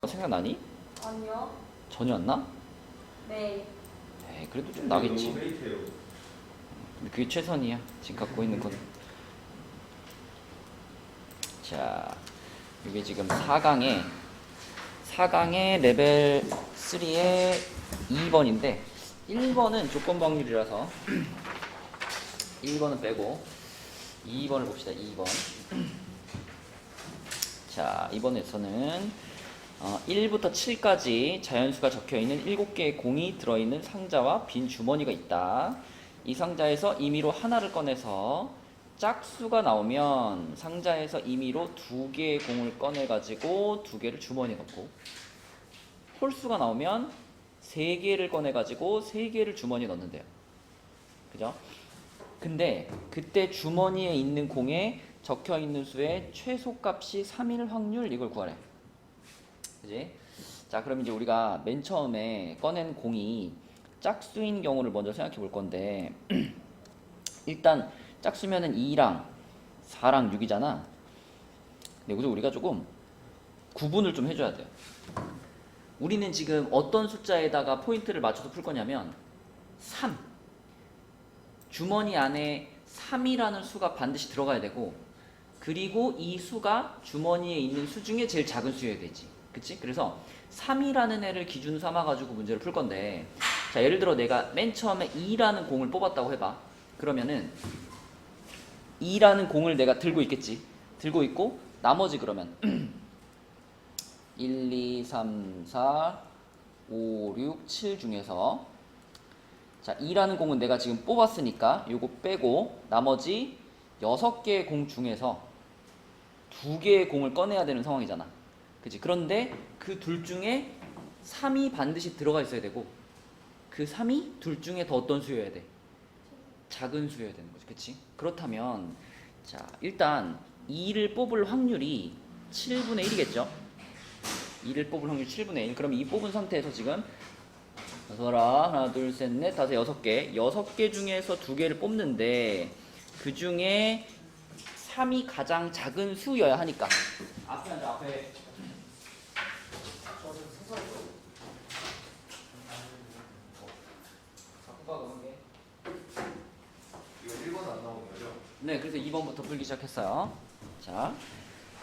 생각나니? 아니요. 전혀 안 나? 네. 에이, 그래도 좀 나겠지. 너무 페이트해요. 근데 그게 최선이야. 지금 갖고 있는 건. 자, 이게 지금 4강의 레벨 3의 2번인데 1번은 조건 방률이라서 1번은 빼고 2번을 봅시다. 2번. 자, 이번에서는 1부터 7까지 자연수가 적혀있는 7개의 공이 들어있는 상자와 빈 주머니가 있다. 이 상자에서 임의로 하나를 꺼내서 짝수가 나오면 상자에서 임의로 2개의 공을 꺼내가지고 2개를 주머니에 넣고, 홀수가 나오면 3개를 꺼내가지고 3개를 주머니에 넣는데요. 그죠? 근데 그때 주머니에 있는 공에 적혀있는 수의 최소값이 3일 확률, 이걸 구하래. 그지? 자, 그럼 이제 우리가 맨 처음에 꺼낸 공이 짝수인 경우를 먼저 생각해 볼 건데 일단 짝수면은 2랑 4랑 6이잖아. 근데 여기서 우리가 조금 구분을 좀 해줘야 돼요. 우리는 지금 어떤 숫자에다가 포인트를 맞춰서 풀 거냐면 3. 주머니 안에 3이라는 수가 반드시 들어가야 되고, 그리고 이 수가 주머니에 있는 수 중에 제일 작은 수여야 되지. 그치? 그래서 3이라는 애를 기준 삼아가지고 문제를 풀 건데, 자, 예를 들어 내가 맨 처음에 2라는 공을 뽑았다고 해봐. 그러면은 2라는 공을 내가 들고 있겠지. 들고 있고, 나머지 그러면 1, 2, 3, 4, 5, 6, 7 중에서, 자, 2라는 공은 내가 지금 뽑았으니까 요거 빼고 나머지 6개의 공 중에서 2개의 공을 꺼내야 되는 상황이잖아. 그치? 그런데 그 둘 중에 3이 반드시 들어가 있어야 되고, 그 3이 둘 중에 더 어떤 수여야 돼? 작은 수여야 되는 거지. 그치? 그렇다면, 자, 일단 2를 뽑을 확률이 7분의 1이겠죠? 2를 뽑을 확률 7분의 1. 그럼 이 뽑은 상태에서 지금 하나, 둘, 셋, 넷, 다섯, 6개. 6개 중에서 2개를 뽑는데 그 중에 3이 가장 작은 수여야 하니까. 앞에 앉아, 앞에. 이거 1번 안 나오는 거죠? 네, 그래서 2번부터 풀기 시작했어요. 자,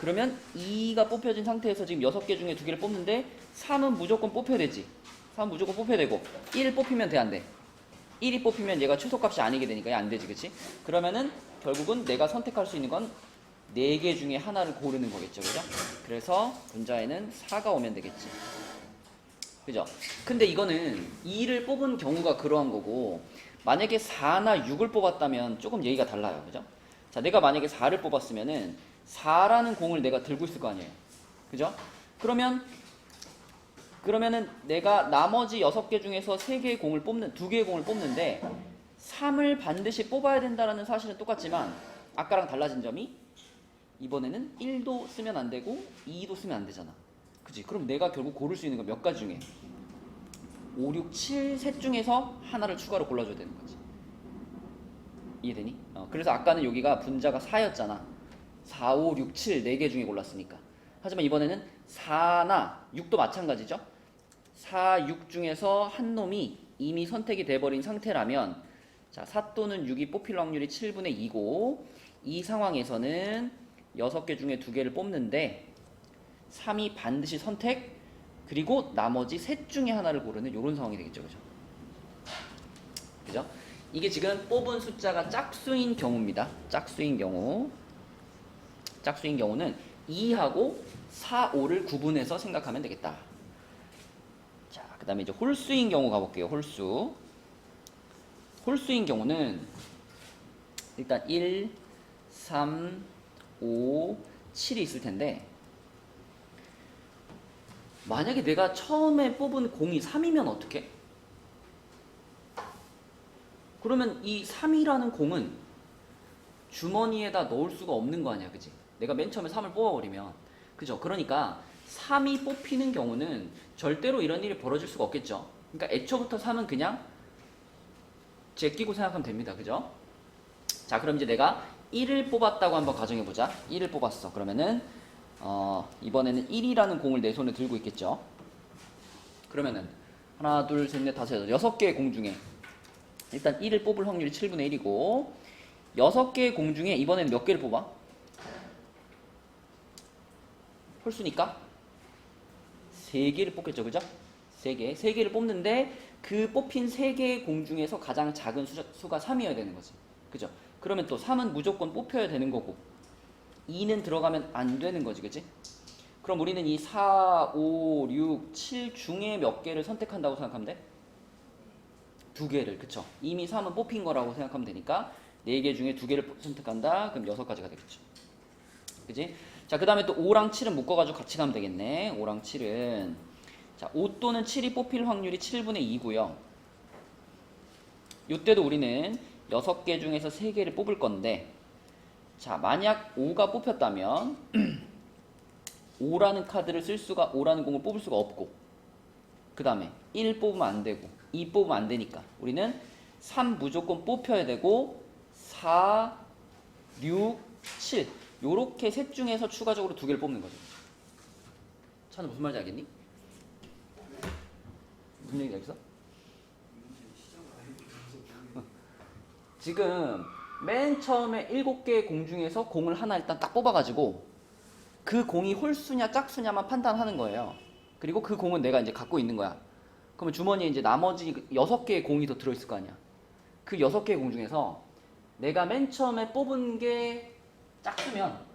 그러면 2가 뽑혀진 상태에서 지금 6개 중에 2개를 뽑는데 3은 무조건 뽑혀야 되지. 3은 무조건 뽑혀야 되고 1 뽑히면 돼, 안 돼? 1이 뽑히면 얘가 최소값이 아니게 되니까 안 되지, 그치? 그러면은 결국은 내가 선택할 수 있는 건 4개 중에 하나를 고르는 거겠죠, 그죠? 그래서 분자에는 4가 오면 되겠지. 그죠? 근데 이거는 2를 뽑은 경우가 그러한 거고, 만약에 4나 6을 뽑았다면 조금 얘기가 달라요, 그죠? 자, 내가 만약에 4를 뽑았으면은 4라는 공을 내가 들고 있을 거 아니에요, 그죠? 그러면은 내가 나머지 6개 중에서 2개의 공을 뽑는데 3을 반드시 뽑아야 된다는 사실은 똑같지만 아까랑 달라진 점이 이번에는 1도 쓰면 안 되고 2도 쓰면 안 되잖아. 그치? 그럼 내가 결국 고를 수 있는 건 몇 가지 중에 5, 6, 7 셋 중에서 하나를 추가로 골라줘야 되는 거지. 이해되니? 그래서 아까는 여기가 분자가 4였잖아. 4, 5, 6, 7 4개 중에 골랐으니까. 하지만 이번에는 4나 6도 마찬가지죠. 4, 6 중에서 한 놈이 이미 선택이 돼버린 상태라면, 자, 4 또는 6이 뽑힐 확률이 7분의 2고, 이 상황에서는 6개 중에 2개를 뽑는데 3이 반드시 선택, 그리고 나머지 셋 중에 하나를 고르는 이런 상황이 되겠죠, 그죠? 그죠? 이게 지금 뽑은 숫자가 짝수인 경우입니다. 짝수인 경우는 2하고 4, 5를 구분해서 생각하면 되겠다. 자, 그 다음에 이제 홀수인 경우 가볼게요. 홀수인 경우는 일단 1, 3, 5, 7이 있을 텐데, 만약에 내가 처음에 뽑은 공이 3이면 어떡해? 그러면 이 3이라는 공은 주머니에다 넣을 수가 없는 거 아니야, 그치? 내가 맨 처음에 3을 뽑아버리면. 그죠? 그러니까 3이 뽑히는 경우는 절대로 이런 일이 벌어질 수가 없겠죠. 그러니까 애초부터 3은 그냥 제끼고 생각하면 됩니다. 그죠? 자, 그럼 이제 내가 1을 뽑았다고 한번 가정해보자. 1을 뽑았어. 그러면은 이번에는 1이라는 공을 내 손에 들고 있겠죠. 그러면은 하나, 둘, 셋, 넷, 다섯, 여섯 개의 공 중에 일단 1을 뽑을 확률이 7분의 1이고 6개의 공 중에 이번에는 몇 개를 뽑아? 홀수니까 3개를 뽑겠죠. 그죠? 3개. 3개를 뽑는데 그 뽑힌 3개의 공 중에서 가장 작은 수가 3이어야 되는 거지. 그죠? 그러면 또 3은 무조건 뽑혀야 되는 거고 2는 들어가면 안 되는 거지. 그치? 그럼 우리는 이 4, 5, 6, 7 중에 몇 개를 선택한다고 생각하면 돼? 2개를. 그쵸? 이미 3은 뽑힌 거라고 생각하면 되니까 4개 중에 2개를 선택한다. 그럼 6가지가 되겠죠. 그치? 자, 그 다음에 또 5랑 7은 묶어가지고 같이 가면 되겠네. 5랑 7은. 자, 5 또는 7이 뽑힐 확률이 7분의 2고요. 이때도 우리는 6개 중에서 3개를 뽑을 건데, 자, 만약 5가 뽑혔다면, 5라는 카드를 쓸 수가, 5라는 공을 뽑을 수가 없고, 그 다음에 1 뽑으면 안 되고, 2 뽑으면 안 되니까, 우리는 3 무조건 뽑혀야 되고, 4, 6, 7. 요렇게 셋 중에서 추가적으로 2개를 뽑는 거죠. 차는 무슨 말인지 알겠니? 무슨 얘기인지 알겠어? 지금 맨 처음에 7개의 공 중에서 공을 하나 일단 딱 뽑아가지고 그 공이 홀수냐 짝수냐만 판단하는 거예요. 그리고 그 공은 내가 이제 갖고 있는 거야. 그러면 주머니에 이제 나머지 6개의 공이 더 들어있을 거 아니야. 그 6개의 공 중에서 내가 맨 처음에 뽑은 게 짝수면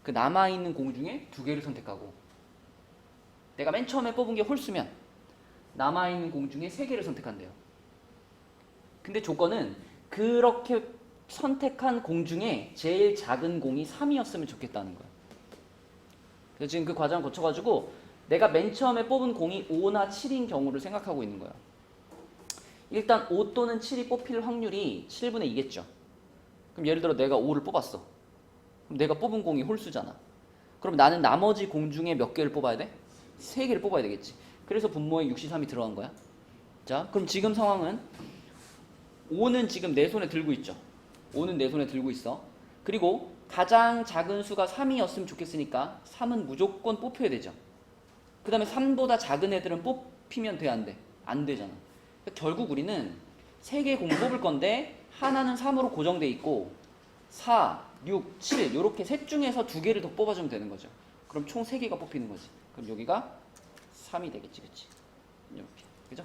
그 남아있는 공 중에 2개를 선택하고 내가 맨 처음에 뽑은 게 홀수면 남아있는 공 중에 3개를 선택한대요. 근데 조건은 그렇게 선택한 공 중에 제일 작은 공이 3이었으면 좋겠다는 거야. 그래서 지금 그 과정을 거쳐가지고 내가 맨 처음에 뽑은 공이 5나 7인 경우를 생각하고 있는 거야. 일단 5 또는 7이 뽑힐 확률이 7분의 2겠죠. 그럼 예를 들어 내가 5를 뽑았어. 그럼 내가 뽑은 공이 홀수잖아. 그럼 나는 나머지 공 중에 몇 개를 뽑아야 돼? 3개를 뽑아야 되겠지. 그래서 분모에 63이 들어간 거야. 자, 그럼 지금 상황은 5는 지금 내 손에 들고 있죠. 5는 내 손에 들고 있어. 그리고 가장 작은 수가 3이었으면 좋겠으니까 3은 무조건 뽑혀야 되죠. 그 다음에 3보다 작은 애들은 뽑히면 돼, 안 돼? 안 되잖아. 그러니까 결국 우리는 3개의 공을 뽑을 건데 하나는 3으로 고정돼 있고 4, 6, 7 이렇게 셋 중에서 2개를 더 뽑아주면 되는 거죠. 그럼 총 3개가 뽑히는 거지. 그럼 여기가 3이 되겠지, 그치? 이렇게, 그죠?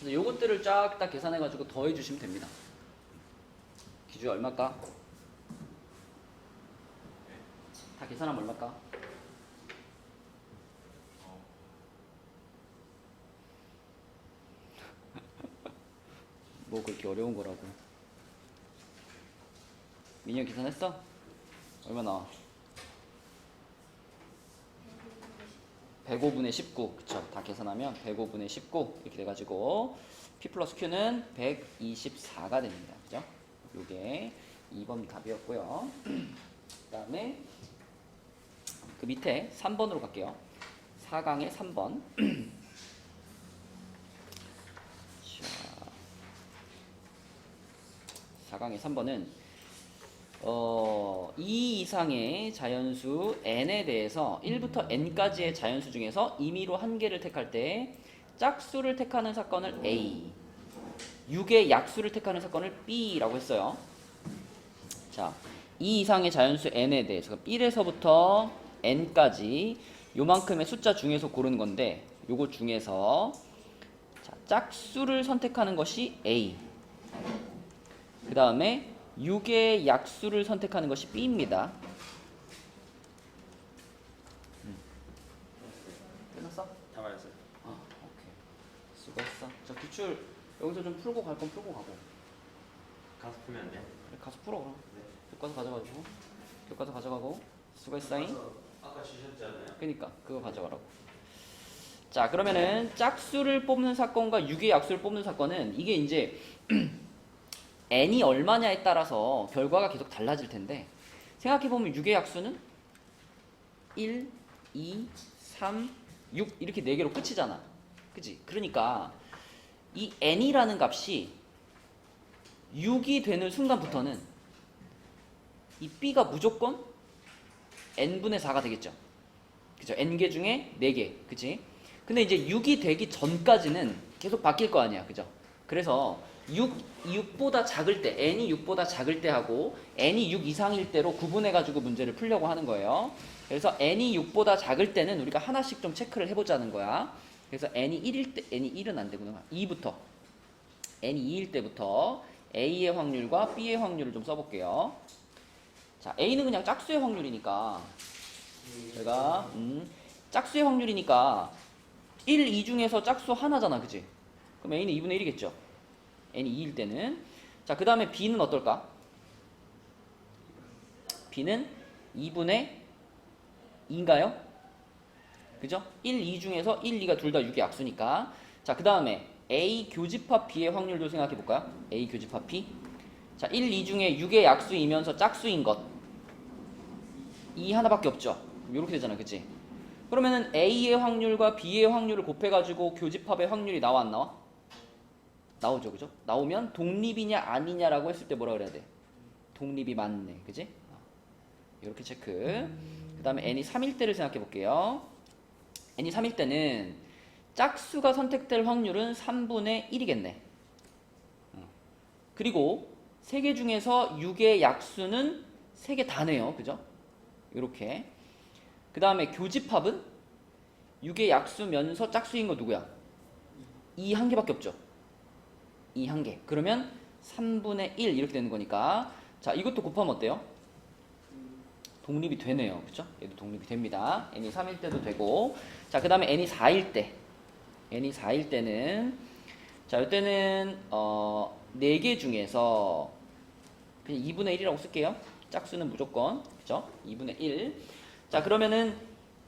그래서 요것들을 쫙 다 계산해가지고 더해주시면 됩니다. 기준이 얼마일까? 다 계산하면 얼마일까? 뭐 그렇게 어려운 거라고. 민영 계산했어? 얼마 나와? 105분의 19. 그쵸? 다 계산하면 105분의 19 이렇게 돼가지고 P 플러스 Q는 124가 됩니다. 그죠? 요게 2번 답이었고요. 그 다음에 그 밑에 3번으로 갈게요. 4강의 3번. 자, 4강의 3번은 2 이상의 자연수 n에 대해서 1부터 n까지의 자연수 중에서 임의로 한 개를 택할 때 짝수를 택하는 사건을 A, 6의 약수를 택하는 사건을 B라고 했어요. 자, 2 이상의 자연수 n에 대해서 1에서부터 n까지 요만큼의 숫자 중에서 고르는 건데 요거 중에서 자, 짝수를 선택하는 것이 A, 그 다음에 6의 약수를 선택하는 것이 B입니다. 끝났어? 다 맞았어요. 오케이. 수고했어. 자, 기출 여기서 좀 풀고 갈 건 풀고 가고. 가서 풀면 안 돼요? 그래, 가서 풀어 그럼. 네. 교과서 가져가지고. 교과서 가져가고. 수고했어잉. 아까 주셨잖아요. 그니까 그거 가져가라고. 자, 그러면은 짝수를 뽑는 사건과 6의 약수를 뽑는 사건은 이게 이제 n이 얼마냐에 따라서 결과가 계속 달라질 텐데 생각해보면 6의 약수는 1, 2, 3, 6 이렇게 4개로 끝이잖아. 그치? 그러니까 이 n이라는 값이 6이 되는 순간부터는 이 b가 무조건 n분의 4가 되겠죠. 그죠? n개 중에 4개. 그치? 근데 이제 6이 되기 전까지는 계속 바뀔 거 아니야. 그죠? 그래서 6보다 작을 때, n이 6보다 작을 때 하고 n이 6 이상일 때로 구분해가지고 문제를 풀려고 하는 거예요. 그래서 n이 6보다 작을 때는 우리가 하나씩 좀 체크를 해보자는 거야. 그래서 n이 1일 때, n이 1은 안 되구나. 2부터. n이 2일 때부터 a의 확률과 b의 확률을 좀 써볼게요. 자, a는 그냥 짝수의 확률이니까 제가 짝수의 확률이니까 1, 2 중에서 짝수 하나잖아. 그치? 그럼 a는 2분의 1이겠죠. n이 2일 때는. 자, 그 다음에 b는 어떨까? b는 2분의 2인가요? 그죠? 1, 2 중에서 1, 2가 둘 다 6의 약수니까. 자, 그 다음에 a 교집합 b의 확률도 생각해 볼까요? a 교집합 b. 자, 1, 2 중에 6의 약수이면서 짝수인 것. 2 하나밖에 없죠. 이렇게 되잖아. 그치? 그러면은 a의 확률과 b의 확률을 곱해가지고 교집합의 확률이 나와 안 나와? 나오죠. 그죠? 나오면 독립이냐 아니냐라고 했을 때 뭐라 그래야 돼? 독립이 맞네. 그지? 이렇게 체크. 그 다음에 n이 3일 때를 생각해 볼게요. n이 3일 때는 짝수가 선택될 확률은 3분의 1이겠네. 그리고 3개 중에서 6의 약수는 3개 다 네요. 그죠? 이렇게. 그 다음에 교집합은 6의 약수면서 짝수인 거 누구야? 2 한 개밖에 없죠. 2 한 개. 그러면 3분의 1 이렇게 되는 거니까. 자, 이것도 곱하면 어때요? 독립이 되네요. 그쵸? 얘도 독립이 됩니다. n이 3일 때도 되고. 자, 그 다음에 n이 4일 때. n이 4일 때는, 자, 이때는 4개 중에서 그냥 2분의 1이라고 쓸게요. 짝수는 무조건. 그죠? 2분의 1. 자, 그러면은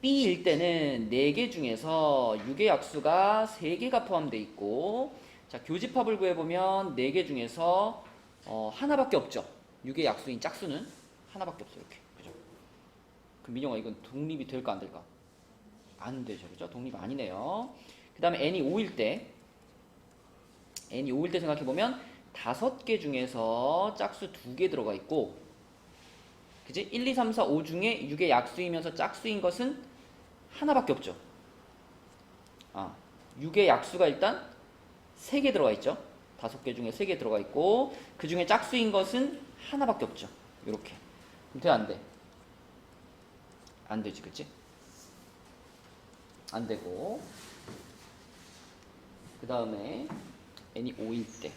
b일 때는 4개 중에서 6의 약수가 3개가 포함되어 있고, 자, 교집합을 구해보면 4개 중에서 하나밖에 없죠. 6의 약수인 짝수는 하나밖에 없어요. 이렇게. 그죠? 그럼 민영아, 이건 독립이 될까 안 될까? 안 되죠. 그죠? 독립 아니네요. 그 다음에 n이 5일 때, n이 5일 때 생각해보면 5개 중에서 짝수 2개 들어가 있고, 그지? 1, 2, 3, 4, 5 중에 6의 약수이면서 짝수인 것은 하나밖에 없죠. 6의 약수가 일단 3개 들어가 있죠. 5개 중에 3개 들어가 있고, 그 중에 짝수인 것은 하나밖에 없죠. 이렇게. 그럼 돼, 안 돼? 안 되지, 그치? 안 되고. 그 다음에 n이 5일 때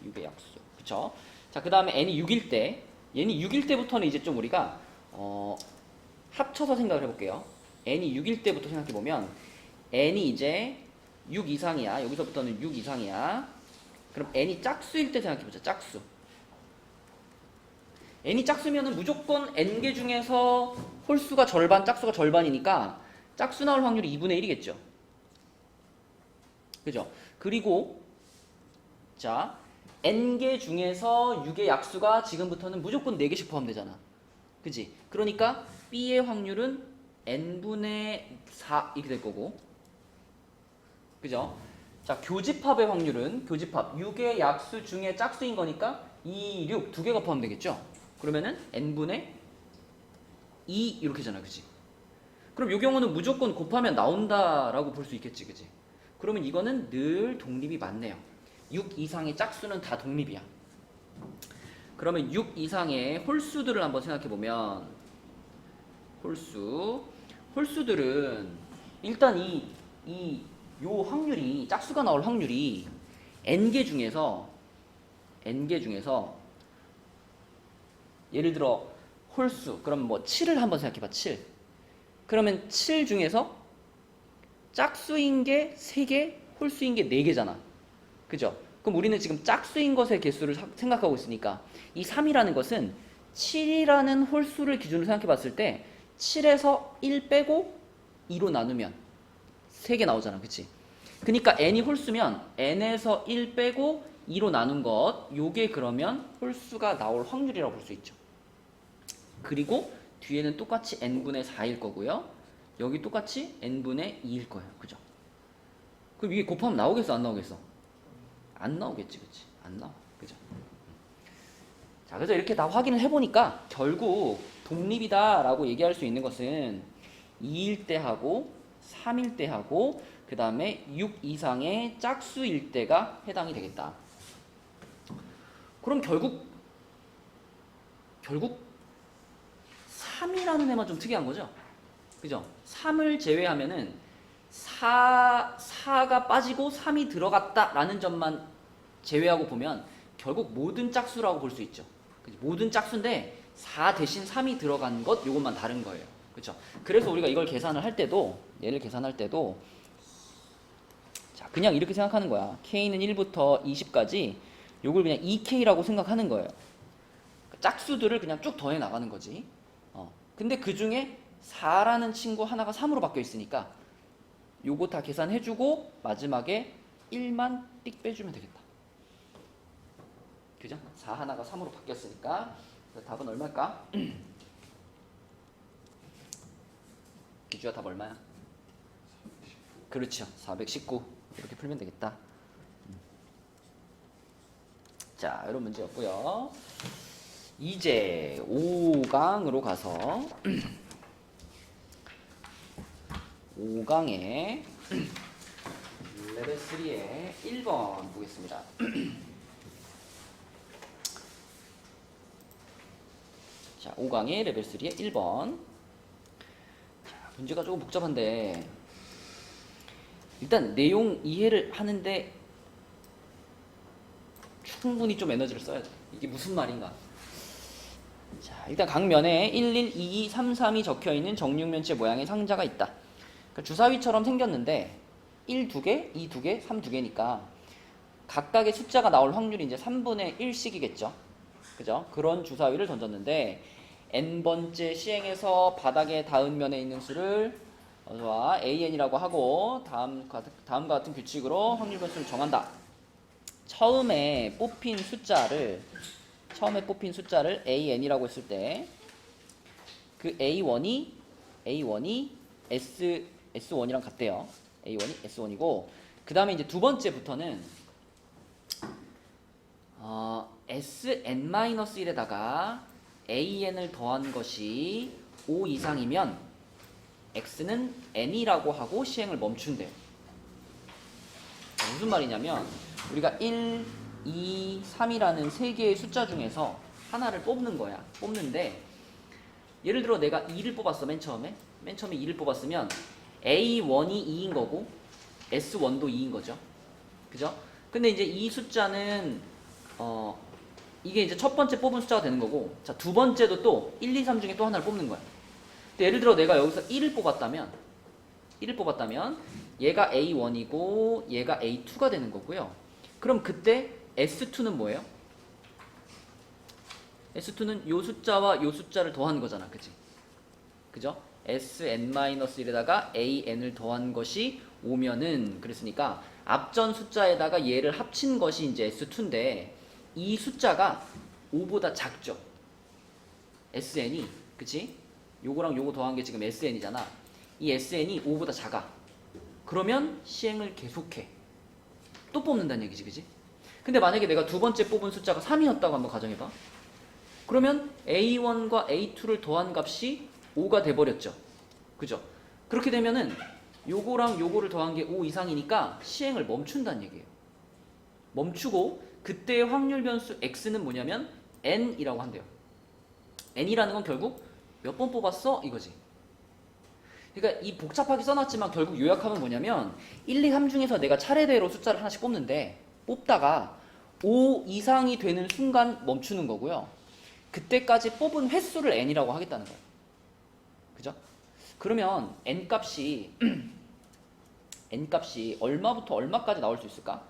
6의 약수. 그쵸? 자, 그 다음에 n이 6일 때, 얘는 6일 때부터는 이제 좀 우리가 합쳐서 생각을 해볼게요. n이 6일 때부터 생각해보면 n이 이제 6 이상이야. 여기서부터는 6 이상이야. 그럼 n이 짝수일 때 생각해보자. 짝수. n이 짝수면은 무조건 n개 중에서 홀수가 절반, 짝수가 절반이니까 짝수 나올 확률이 2분의 1이겠죠. 그죠? 그리고 자, n개 중에서 6의 약수가 지금부터는 무조건 4개씩 포함되잖아. 그지? 그러니까 b의 확률은 n분의 4 이렇게 될 거고. 그죠? 자, 교집합의 확률은 교집합 6의 약수 중에 짝수인 거니까 2, 6 두 개가 포함되겠죠? 그러면은 n분의 2 이렇게잖아. 그지? 그럼 이 경우는 무조건 곱하면 나온다라고 볼 수 있겠지. 그지? 그러면 이거는 늘 독립이 맞네요. 6 이상의 짝수는 다 독립이야. 그러면 6 이상의 홀수들을 한번 생각해 보면 홀수들은 일단 요 확률이 짝수가 나올 확률이 n개 중에서 예를 들어 홀수 그럼 뭐 7을 한번 생각해 봐. 7. 그러면 7 중에서 짝수인 게 3개, 홀수인 게 4개잖아. 그죠? 그럼 우리는 지금 짝수인 것의 개수를 생각하고 있으니까 이 3이라는 것은 7이라는 홀수를 기준으로 생각해 봤을 때 7에서 1 빼고 2로 나누면 3개 나오잖아. 그치? 그러니까 n이 홀수면 n에서 1 빼고 2로 나눈 것 요게 그러면 홀수가 나올 확률이라고 볼 수 있죠. 그리고 뒤에는 똑같이 n분의 4일 거고요. 여기 똑같이 n분의 2일 거예요. 그죠? 그럼 이게 곱하면 나오겠어? 안 나오겠어? 안 나오겠지. 그치? 안 나와. 그죠? 자, 그래서 이렇게 다 확인을 해보니까 결국 독립이다라고 얘기할 수 있는 것은 2일 때 하고 3일 때 하고 그 다음에 6 이상의 짝수일 때가 해당이 되겠다. 그럼 결국 3이라는 애만 좀 특이한 거죠? 그죠? 3을 제외하면은 4가 빠지고 3이 들어갔다라는 점만 제외하고 보면 결국 모든 짝수라고 볼 수 있죠. 그치? 모든 짝수인데 4 대신 3이 들어간 것 요것만 다른 거예요. 그렇죠? 그래서 우리가 이걸 계산을 할 때도 얘를 계산할 때도 자 그냥 이렇게 생각하는 거야. K는 1부터 20까지 요걸 그냥 2K라고 생각하는 거예요. 짝수들을 그냥 쭉 더해 나가는 거지. 근데 그 중에 4라는 친구 하나가 3으로 바뀌어 있으니까 요거 다 계산해주고 마지막에 1만 띡 빼주면 되겠다. 그죠? 4 하나가 3으로 바뀌었으니까 답은 얼마일까? 기주야 답 얼마야? 그렇죠. 419 이렇게 풀면 되겠다. 자, 이런 문제였고요. 이제 5강으로 가서 5강에 레벨 3의 1번 보겠습니다. 자, 5강의 레벨 3의 1번. 자, 문제가 조금 복잡한데 일단 내용 이해를 하는데 충분히 좀 에너지를 써야 돼. 이게 무슨 말인가? 자, 일단 각 면에 11, 22, 33이 적혀있는 정육면체 모양의 상자가 있다. 그러니까 주사위처럼 생겼는데 1 2개, 2 2개, 3 2개니까 각각의 숫자가 나올 확률이 이제 3분의 1씩이겠죠. 그죠? 그런 주사위를 던졌는데 n번째 시행해서 바닥에 닿은 면에 있는 수를 AN이라고 하고 다음과 같은 규칙으로 확률 변수를 정한다. 처음에 뽑힌 숫자를 AN이라고 했을 때 그 A1이 S1이랑 같대요. A1이 S1이고 그 다음에 이제 두 번째부터는 Sn-1에다가 AN을 더한 것이 5 이상이면 X는 N이라고 하고 시행을 멈춘대요. 무슨 말이냐면 우리가 1, 2, 3이라는 세 개의 숫자 중에서 하나를 뽑는 거야. 뽑는데 예를 들어 내가 2를 뽑았어. 맨 처음에 2를 뽑았으면 A1이 2인 거고 S1도 2인 거죠. 그죠? 근데 이제 이 숫자는 이게 이제 첫 번째 뽑은 숫자가 되는 거고 자, 두 번째도 또 1, 2, 3 중에 또 하나를 뽑는 거야. 근데 예를 들어 내가 여기서 1을 뽑았다면 얘가 A1이고 얘가 A2가 되는 거고요. 그럼 그때 S2는 뭐예요? S2는 요 숫자와 요 숫자를 더한 거잖아. 그치? 그죠? Sn-1에다가 AN을 더한 것이 오면은 그랬으니까 앞전 숫자에다가 얘를 합친 것이 이제 S2인데 이 숫자가 5보다 작죠. SN이 그치? 요거랑 요거 더한 게 지금 SN이잖아. 이 SN이 5보다 작아. 그러면 시행을 계속해. 또 뽑는다는 얘기지, 그치? 근데 만약에 내가 두 번째 뽑은 숫자가 3이었다고 한번 가정해봐. 그러면 A1과 A2를 더한 값이 5가 돼버렸죠. 그죠? 그렇게 되면은 요거랑 요거를 더한 게 5 이상이니까 시행을 멈춘다는 얘기예요. 멈추고 그때의 확률 변수 X는 뭐냐면 N이라고 한대요. N이라는 건 결국 몇 번 뽑았어? 이거지. 그러니까 이 복잡하게 써놨지만 결국 요약하면 뭐냐면 1, 2, 3 중에서 내가 차례대로 숫자를 하나씩 뽑는데 뽑다가 5 이상이 되는 순간 멈추는 거고요. 그때까지 뽑은 횟수를 n이라고 하겠다는 거예요. 그죠? 그러면 n값이 얼마부터 얼마까지 나올 수 있을까?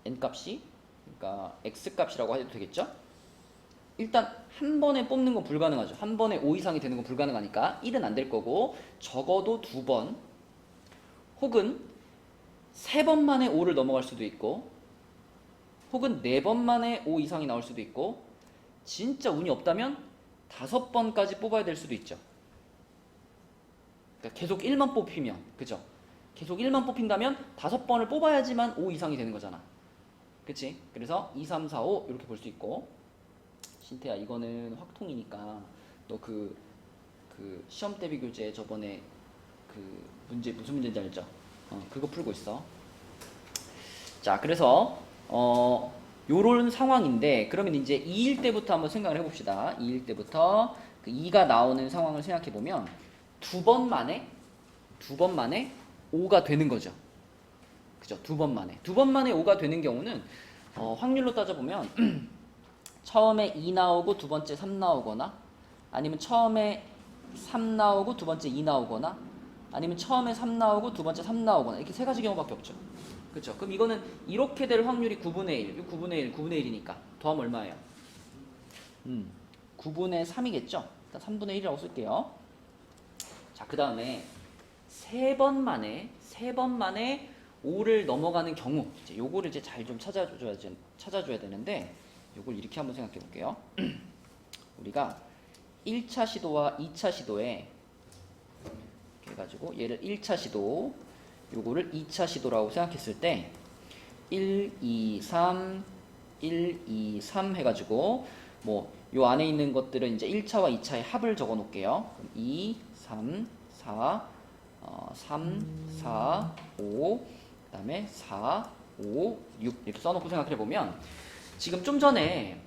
n값이 그러니까 x값이라고 해도 되겠죠? 일단 한 번에 뽑는 건 불가능하죠. 한 번에 5 이상이 되는 건 불가능하니까 1은 안 될 거고 적어도 2번 혹은 3번 만에 5를 넘어갈 수도 있고 혹은 4번 만에 5 이상이 나올 수도 있고 진짜 운이 없다면 5번까지 뽑아야 될 수도 있죠. 그러니까 계속 1만 뽑히면 그죠? 계속 1만 뽑힌다면 5번을 뽑아야지만 5 이상이 되는 거잖아. 그치? 그래서 2, 3, 4, 5 이렇게 볼 수 있고 신태야 이거는 확통이니까 너 그 시험 대비 교재 저번에 그 문제 무슨 문제인지 알죠? 그거 풀고 있어. 자 그래서 요런 상황인데 그러면 이제 2일 때부터 한번 생각을 해봅시다. 2일 때부터 그 2가 나오는 상황을 생각해 보면 두 번 만에 5가 되는 거죠. 그죠? 두 번 만에 5가 되는 경우는 확률로 따져보면 처음에 2 나오고 두 번째 3 나오거나 아니면 처음에 3 나오고 두 번째 2 나오거나 아니면 처음에 3 나오고 두 번째 3 나오거나 이렇게 세 가지 경우밖에 없죠. 그렇죠? 그럼 이거는 이렇게 될 확률이 9분의 1, 9분의 1, 9분의 1이니까 더하면 얼마예요? 9분의 3이겠죠? 일단 3분의 1이라고 쓸게요. 자, 그 다음에 세 번 만에 5를 넘어가는 경우 이제 요거를 이제 잘 좀 찾아줘야 되는데 요걸 이렇게 한번 생각해 볼게요. 우리가 1차 시도와 2차 시도에 이렇게 해가지고 얘를 1차 시도 요거를 2차 시도라고 생각했을 때 1, 2, 3, 1, 2, 3 해가지고 뭐 요 안에 있는 것들은 이제 1차와 2차의 합을 적어 놓을게요. 그럼 2, 3, 4, 3, 4, 5, 그 다음에 4, 5, 6 이렇게 써놓고 생각해 보면 지금 좀 전에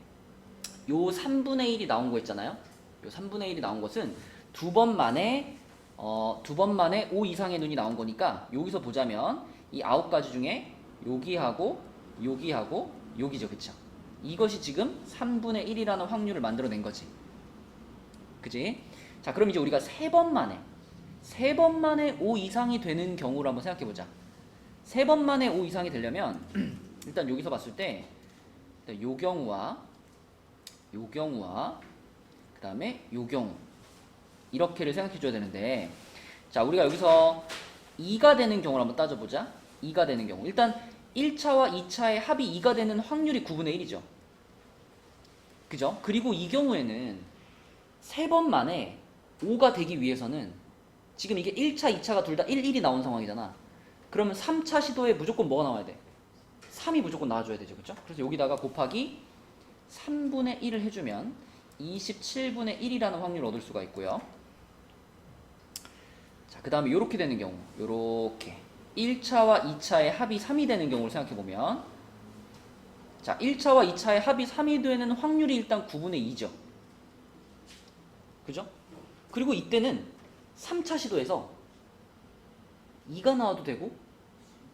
요 3분의 1이 나온 거 있잖아요. 요 3분의 1이 나온 것은 두 번 만에 5 이상의 눈이 나온 거니까 여기서 보자면 이 9가지 중에 여기하고 여기하고 여기죠. 그쵸? 이것이 지금 3분의 1이라는 확률을 만들어낸 거지. 그치? 자, 그럼 이제 우리가 세 번 만에 5 이상이 되는 경우를 한번 생각해 보자. 세 번 만에 5 이상이 되려면 일단 여기서 봤을 때 요 경우와 그 다음에 요 경우 이렇게를 생각해 줘야 되는데 자 우리가 여기서 2가 되는 경우를 한번 따져보자. 2가 되는 경우 일단 1차와 2차의 합이 2가 되는 확률이 9분의 1이죠. 그죠? 그리고 이 경우에는 세 번 만에 5가 되기 위해서는 지금 이게 1차, 2차가 둘 다 1, 1이 나온 상황이잖아. 그러면 3차 시도에 무조건 뭐가 나와야 돼? 3이 무조건 나와줘야 되죠. 그죠? 그래서 여기다가 곱하기 3분의 1을 해주면 27분의 1이라는 확률을 얻을 수가 있고요. 자, 그 다음에 이렇게 되는 경우, 요렇게 1차와 2차의 합이 3이 되는 경우를 생각해보면 자, 1차와 2차의 합이 3이 되는 확률이 일단 9분의 2죠. 그죠? 그리고 이때는 3차 시도에서 2가 나와도 되고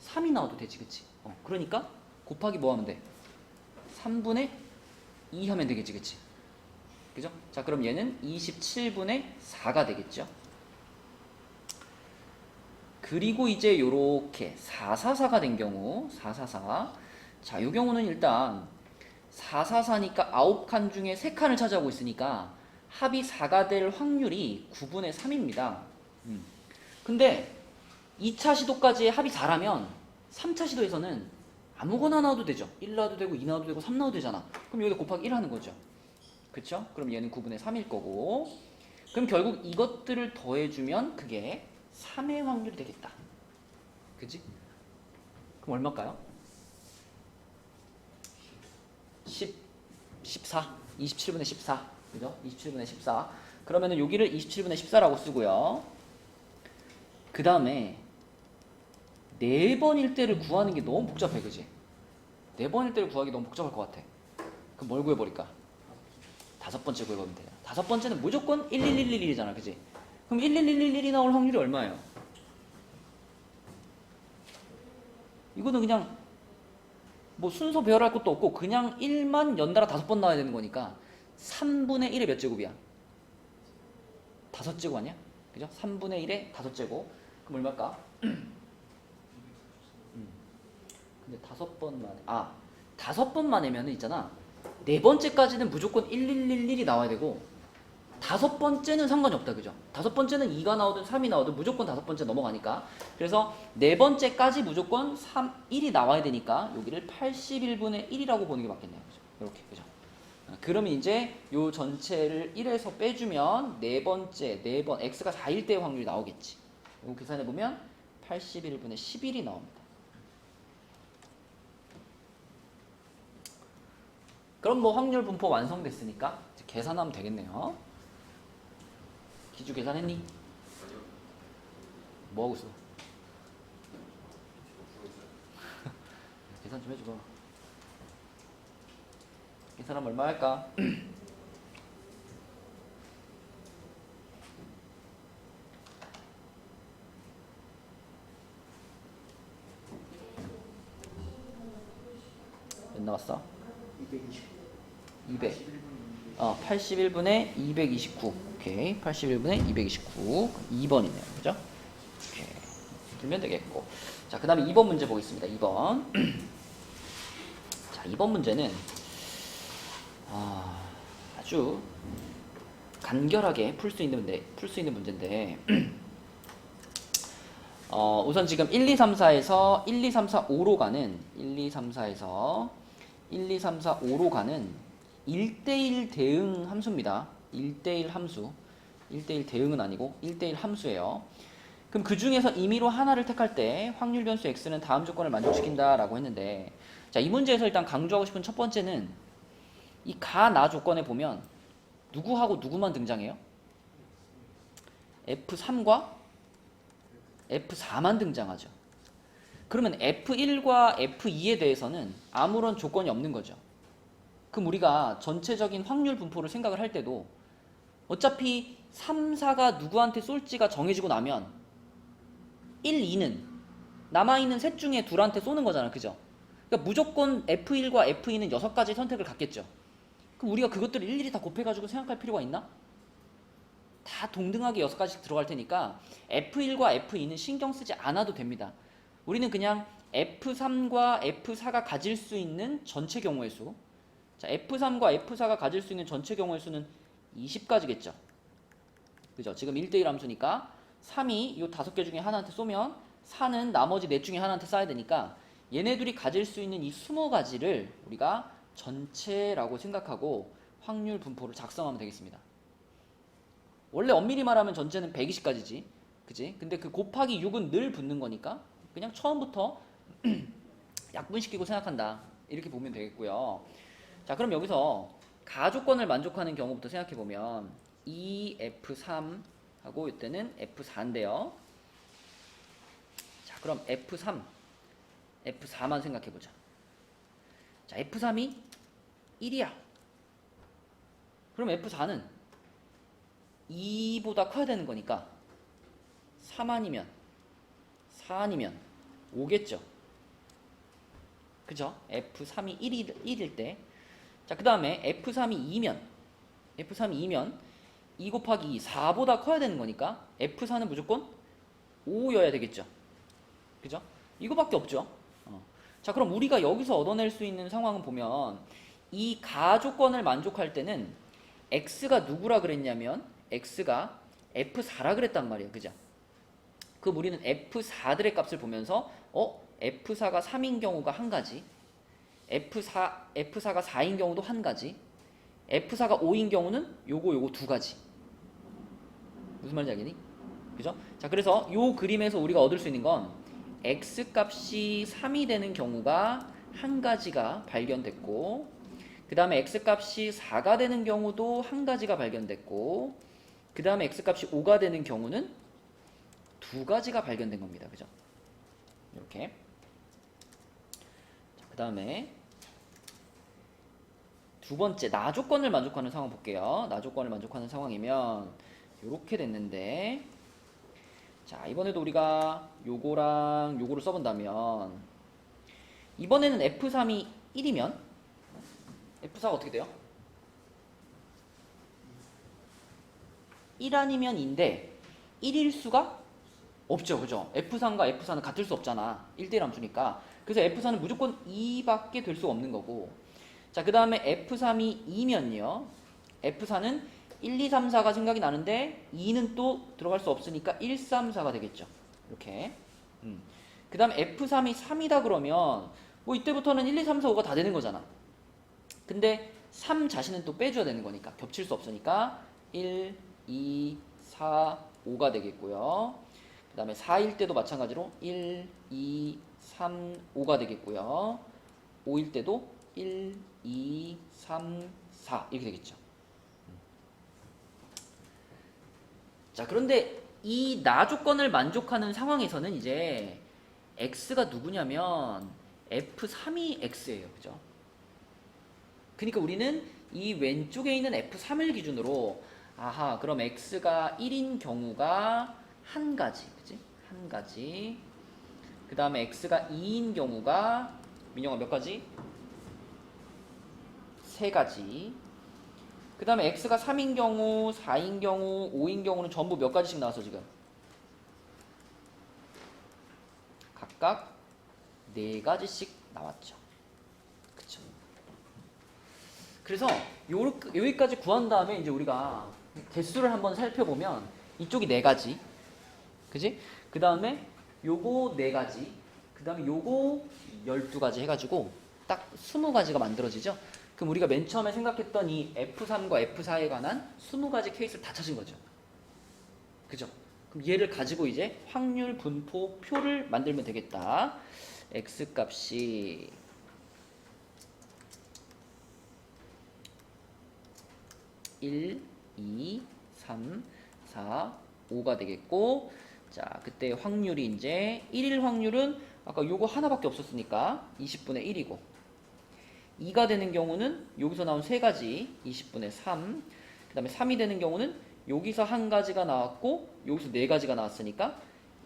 3이 나와도 되지. 그치? 그러니까 곱하기 뭐 하면 돼? 3분의 2 하면 되겠지. 그치? 그죠? 자, 그럼 얘는 27분의 4가 되겠죠. 그리고 이제 요렇게 444가 된 경우 444 자, 요 경우는 일단 444니까 9칸 중에 3칸을 차지하고 있으니까 합이 4가 될 확률이 9분의 3입니다. 근데 2차 시도까지의 합이 4라면 3차 시도에서는 아무거나 나와도 되죠. 1 나와도 되고 2 나와도 되고 3 나와도 되잖아. 그럼 여기다 곱하기 1 하는 거죠. 그쵸? 그럼 얘는 9분의 3일 거고 그럼 결국 이것들을 더해주면 그게 3의 확률이 되겠다. 그치? 그럼 얼마일까요? 14 27분의 14 그죠? 27분의 14 그러면은 여기를 27분의 14라고 쓰고요. 그 다음에 4번일 때를 구하는 게 너무 복잡해. 그지? 4번일 때를 구하기 너무 복잡할 것 같아. 그럼 뭘 구해버릴까? 5번째 구해보면 돼요. 5번째는 무조건 11111이잖아. 그지? 그럼 11111이 나올 확률이 얼마예요? 이거는 그냥 뭐 순서 배열할 것도 없고 그냥 1만 연달아 5번 나와야 되는 거니까 3분의 1의 몇 제곱이야? 5제곱 아니야? 그죠? 3분의 1의 5제곱 그럼 얼마일까? 근데 5번 만에 5번 만에면은 있잖아 4번째까지는 무조건 1111이 나와야 되고 5번째는 상관이 없다. 그죠? 5번째는 2가 나오든 3이 나오든 무조건 5번째 넘어가니까 그래서 4번째까지 무조건 1이 나와야 되니까 여기를 81분의 1이라고 보는 게 맞겠네요. 그죠? 이렇게 그죠? 그러면 이제 요 전체를 1에서 빼주면 4번 x가 4일 때의 확률이 나오겠지. 이거 계산해보면 81분의 11이 나옵니다. 그럼 뭐 확률 분포 완성됐으니까 이제 계산하면 되겠네요. 기주 계산했니? 아니요. 뭐 하고 있어? 풀고 있어요. 계산 좀 해줘봐. 계산하면 얼마 할까? 몇 나왔어? 200. 81분에 229. 오케이. 81분에 229. 2번이네요. 그죠? 오케이. 풀면 되겠고. 자, 그 다음에 2번 문제 보겠습니다. 2번. 자, 2번 문제는 아주 간결하게 풀 수 있는 문제인데 우선 지금 1, 2, 3, 4에서 1, 2, 3, 4, 5로 가는 1, 2, 3, 4에서 1, 2, 3, 4, 5로 가는 1대1 대응 함수입니다. 1대1 함수. 1대1 대응은 아니고 1대1 함수예요. 그럼 그 중에서 임의로 하나를 택할 때 확률 변수 x는 다음 조건을 만족시킨다라고 했는데, 자, 이 문제에서 일단 강조하고 싶은 첫 번째는 이 가, 나 조건에 보면 누구하고 누구만 등장해요? F3과 F4만 등장하죠. 그러면 F1과 F2에 대해서는 아무런 조건이 없는 거죠. 그럼 우리가 전체적인 확률 분포를 생각을 할 때도 어차피 3, 4가 누구한테 쏠지가 정해지고 나면 1, 2는 남아있는 셋 중에 둘한테 쏘는 거잖아. 그죠? 그러니까 무조건 F1과 F2는 6가지 선택을 갖겠죠. 그럼 우리가 그것들을 일일이 다 곱해가지고 생각할 필요가 있나? 다 동등하게 6가지씩 들어갈 테니까 F1과 F2는 신경 쓰지 않아도 됩니다. 우리는 그냥 F3과 F4가 가질 수 있는 전체 경우의 수. 자, F3과 F4가 가질 수 있는 전체 경우의 수는 20가지겠죠. 그죠? 지금 1대1 함수니까 3이 이 5개 중에 하나한테 쏘면 4는 나머지 4 중에 하나한테 쏴야 되니까 얘네들이 가질 수 있는 이 20가지를 우리가 전체라고 생각하고 확률 분포를 작성하면 되겠습니다. 원래 엄밀히 말하면 전체는 120가지지. 그지? 근데 그 곱하기 6은 늘 붙는 거니까 그냥 처음부터 약분시키고 생각한다. 이렇게 보면 되겠고요. 자, 그럼 여기서 가조건을 만족하는 경우부터 생각해 보면 이 F3 하고 이때는 F4인데요. 자, 그럼 F3, F4만 생각해 보자. 자, F3이 1이야. 그럼 F4는 2보다 커야 되는 거니까 3 아니면 4 아니면 5겠죠. 그죠? F3이 1일 때. 자, 그 다음에 F3이 2면 2 곱하기 2, 4보다 커야 되는 거니까 F4는 무조건 5여야 되겠죠. 그죠? 이거밖에 없죠. 자, 그럼 우리가 여기서 얻어낼 수 있는 상황은 보면 이 가조건을 만족할 때는 X가 누구라 그랬냐면 X가 F4라 그랬단 말이에요. 그죠? 그럼 우리는 F4들의 값을 보면서 F4가 3인 경우가 한 가지, F4가 4인 경우도 한 가지, F4가 5인 경우는 요거 2가지. 무슨 말인지 알겠니? 그죠? 자, 그래서 요 그림에서 우리가 얻을 수 있는 건 X 값이 3이 되는 경우가 한 가지가 발견됐고, 그 다음에 X 값이 4가 되는 경우도 한 가지가 발견됐고, 그 다음에 X 값이 5가 되는 경우는 2가지가 발견된 겁니다. 그죠? 이렇게. 자, 그 다음에 두 번째, 나 조건을 만족하는 상황 볼게요. 나 조건을 만족하는 상황이면 이렇게 됐는데, 자, 이번에도 우리가 요거랑 요거를 써본다면 이번에는 F3이 1이면 F4가 어떻게 돼요? 1 아니면 2인데 1일 수가 없죠. 그죠? F3과 F4는 같을 수 없잖아. 1대1 함수니까. 그래서 F4는 무조건 2밖에 될 수 없는 거고. 자, 그 다음에 F3이 2면요. F4는 1, 2, 3, 4가 생각이 나는데 2는 또 들어갈 수 없으니까 1, 3, 4가 되겠죠. 이렇게. 그 다음에 F3이 3이다 그러면 뭐 이때부터는 1, 2, 3, 4, 5가 다 되는 거잖아. 근데 3 자신은 또 빼줘야 되는 거니까 겹칠 수 없으니까 1, 2, 4, 5가 되겠고요. 그 다음에 4일 때도 마찬가지로 1, 2, 3, 5가 되겠고요. 5일 때도 1, 2, 3, 4 이렇게 되겠죠. 자, 그런데 이 나 조건을 만족하는 상황에서는 이제 x가 누구냐면 f3이 x예요. 그죠? 그러니까 우리는 이 왼쪽에 있는 f3을 기준으로 아하, 그럼 x가 1인 경우가 한 가지. 그지? 한 가지. 그 다음에 x가 2인 경우가 민영아 몇 가지? 세 가지. 그 다음에 x가 3인 경우, 4인 경우, 5인 경우는 전부 몇 가지씩 나왔어 지금? 각각 4가지씩 나왔죠. 그쵸? 그래서 여기까지 구한 다음에 이제 우리가 개수를 한번 살펴보면 이쪽이 4가지. 그지? 그 다음에 요거 4가지. 그 다음에 요거 12가지 해가지고 딱 20가지가 만들어지죠? 그럼 우리가 맨 처음에 생각했던 이 F3과 F4에 관한 20가지 케이스를 다 찾은 거죠. 그죠? 그럼 얘를 가지고 이제 확률 분포 표를 만들면 되겠다. X 값이 1, 2, 3, 4, 5가 되겠고, 자, 그때 확률이 이제 1일 확률은 아까 요거 하나밖에 없었으니까 20분의 1이고, 2가 되는 경우는 여기서 나온 3가지 20분의 3, 그 다음에 3이 되는 경우는 여기서 한 가지가 나왔고 여기서 4가지가 나왔으니까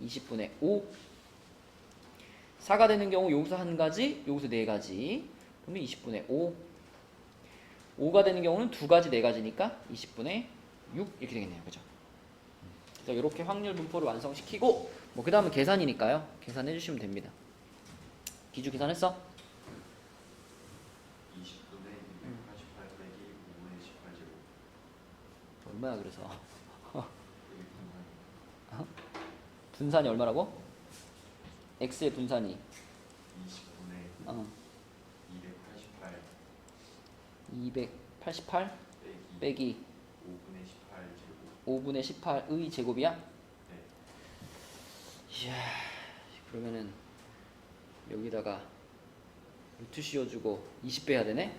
20분의 5, 4가 되는 경우 여기서 한 가지 여기서 4가지 그러면 20분의 5, 5가 되는 경우는 2가지 4가지니까 20분의 6 이렇게 되겠네요. 그죠? 그래서 이렇게 확률 분포를 완성시키고 뭐 그 다음은 계산이니까요. 계산해 주시면 됩니다. 기주 계산했어? 20분의 288 빼기 5분의 18제곱. 얼마야 그래서? 이게 분산. 분산이 얼마라고? x의 분산이 20분의 288 288 빼기 빼기 5분의 18제곱. 5분의 18의 제곱이야? 네. 이야, 그러면은 여기다가 루트 씌워주고 20 해야 되네?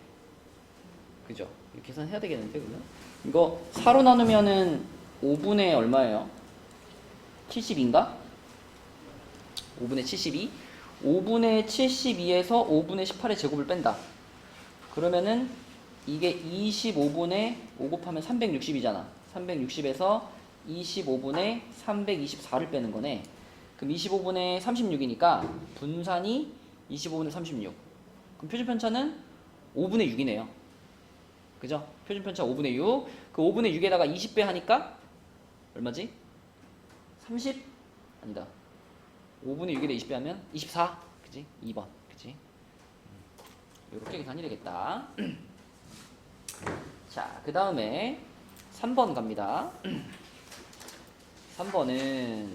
그죠? 이렇게 계산해야 되겠는데 그러면? 이거 4로 나누면은 5분의 얼마예요? 70인가? 5분의 72? 5분의 72에서 5분의 18의 제곱을 뺀다. 그러면은 이게 25분의 5 곱하면 360이잖아. 360에서 25분의 324를 빼는 거네. 그럼 25분의 36이니까 분산이 25분의 36. 그럼 표준편차는 5분의 6이네요. 그죠? 표준편차 5분의 6. 그 5분의 6에다가 20배 하니까 얼마지? 30? 아니다. 5분의 6에다 20배 하면 24. 그지? 2번. 그지? 이렇게 계산이 되겠다. 자, 그 다음에 3번 갑니다. 3번은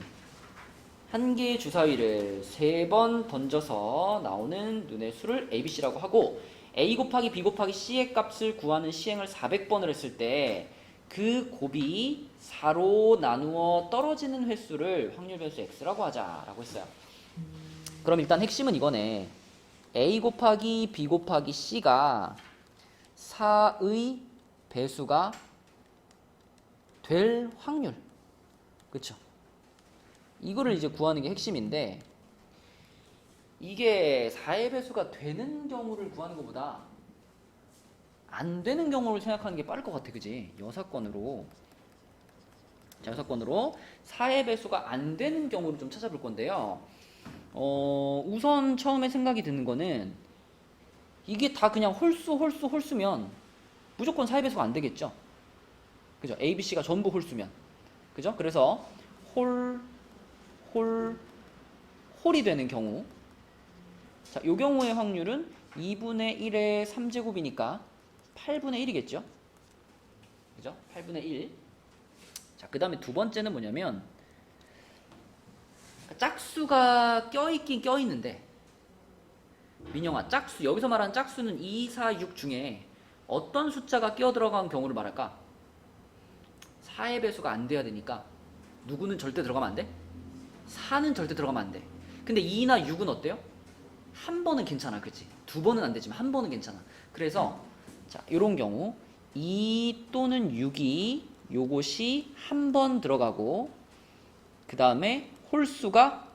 한 개의 주사위를 3번 던져서 나오는 눈의 수를 ABC라고 하고 A 곱하기 B 곱하기 C의 값을 구하는 시행을 400번을 했을 때 그 곱이 4로 나누어 떨어지는 횟수를 확률 변수 X라고 하자라고 했어요. 그럼 일단 핵심은 이거네. A 곱하기 B 곱하기 C가 4의 배수가 될 확률. 그쵸? 이거를 이제 구하는 게 핵심인데 이게 4의 배수가 되는 경우를 구하는 것보다 안 되는 경우를 생각하는 게 빠를 것 같아. 그지? 여사건으로. 자, 여사건으로 4의 배수가 안 되는 경우를 좀 찾아볼 건데요. 우선 처음에 생각이 드는 거는 이게 다 그냥 홀수면 무조건 4의 배수가 안 되겠죠. 그죠? A, B, C가 전부 홀수면. 그죠? 그래서 홀이 되는 경우. 자, 요 경우의 확률은 2분의 1의 3제곱이니까 8분의 1이겠죠? 그죠? 8분의 1. 자, 그 다음에 두 번째는 뭐냐면 짝수가 껴있긴 껴있는데 민영아, 짝수, 여기서 말하는 짝수는 2, 4, 6 중에 어떤 숫자가 끼어 들어간 경우를 말할까? 4의 배수가 안 돼야 되니까 누구는 절대 들어가면 안 돼? 4는 절대 들어가면 안 돼. 근데 2나 6은 어때요? 한 번은 괜찮아. 그치? 두 번은 안 되지만 한 번은 괜찮아. 그래서 자, 요런 경우 2 또는 6이 요것이 한 번 들어가고 그 다음에 홀수가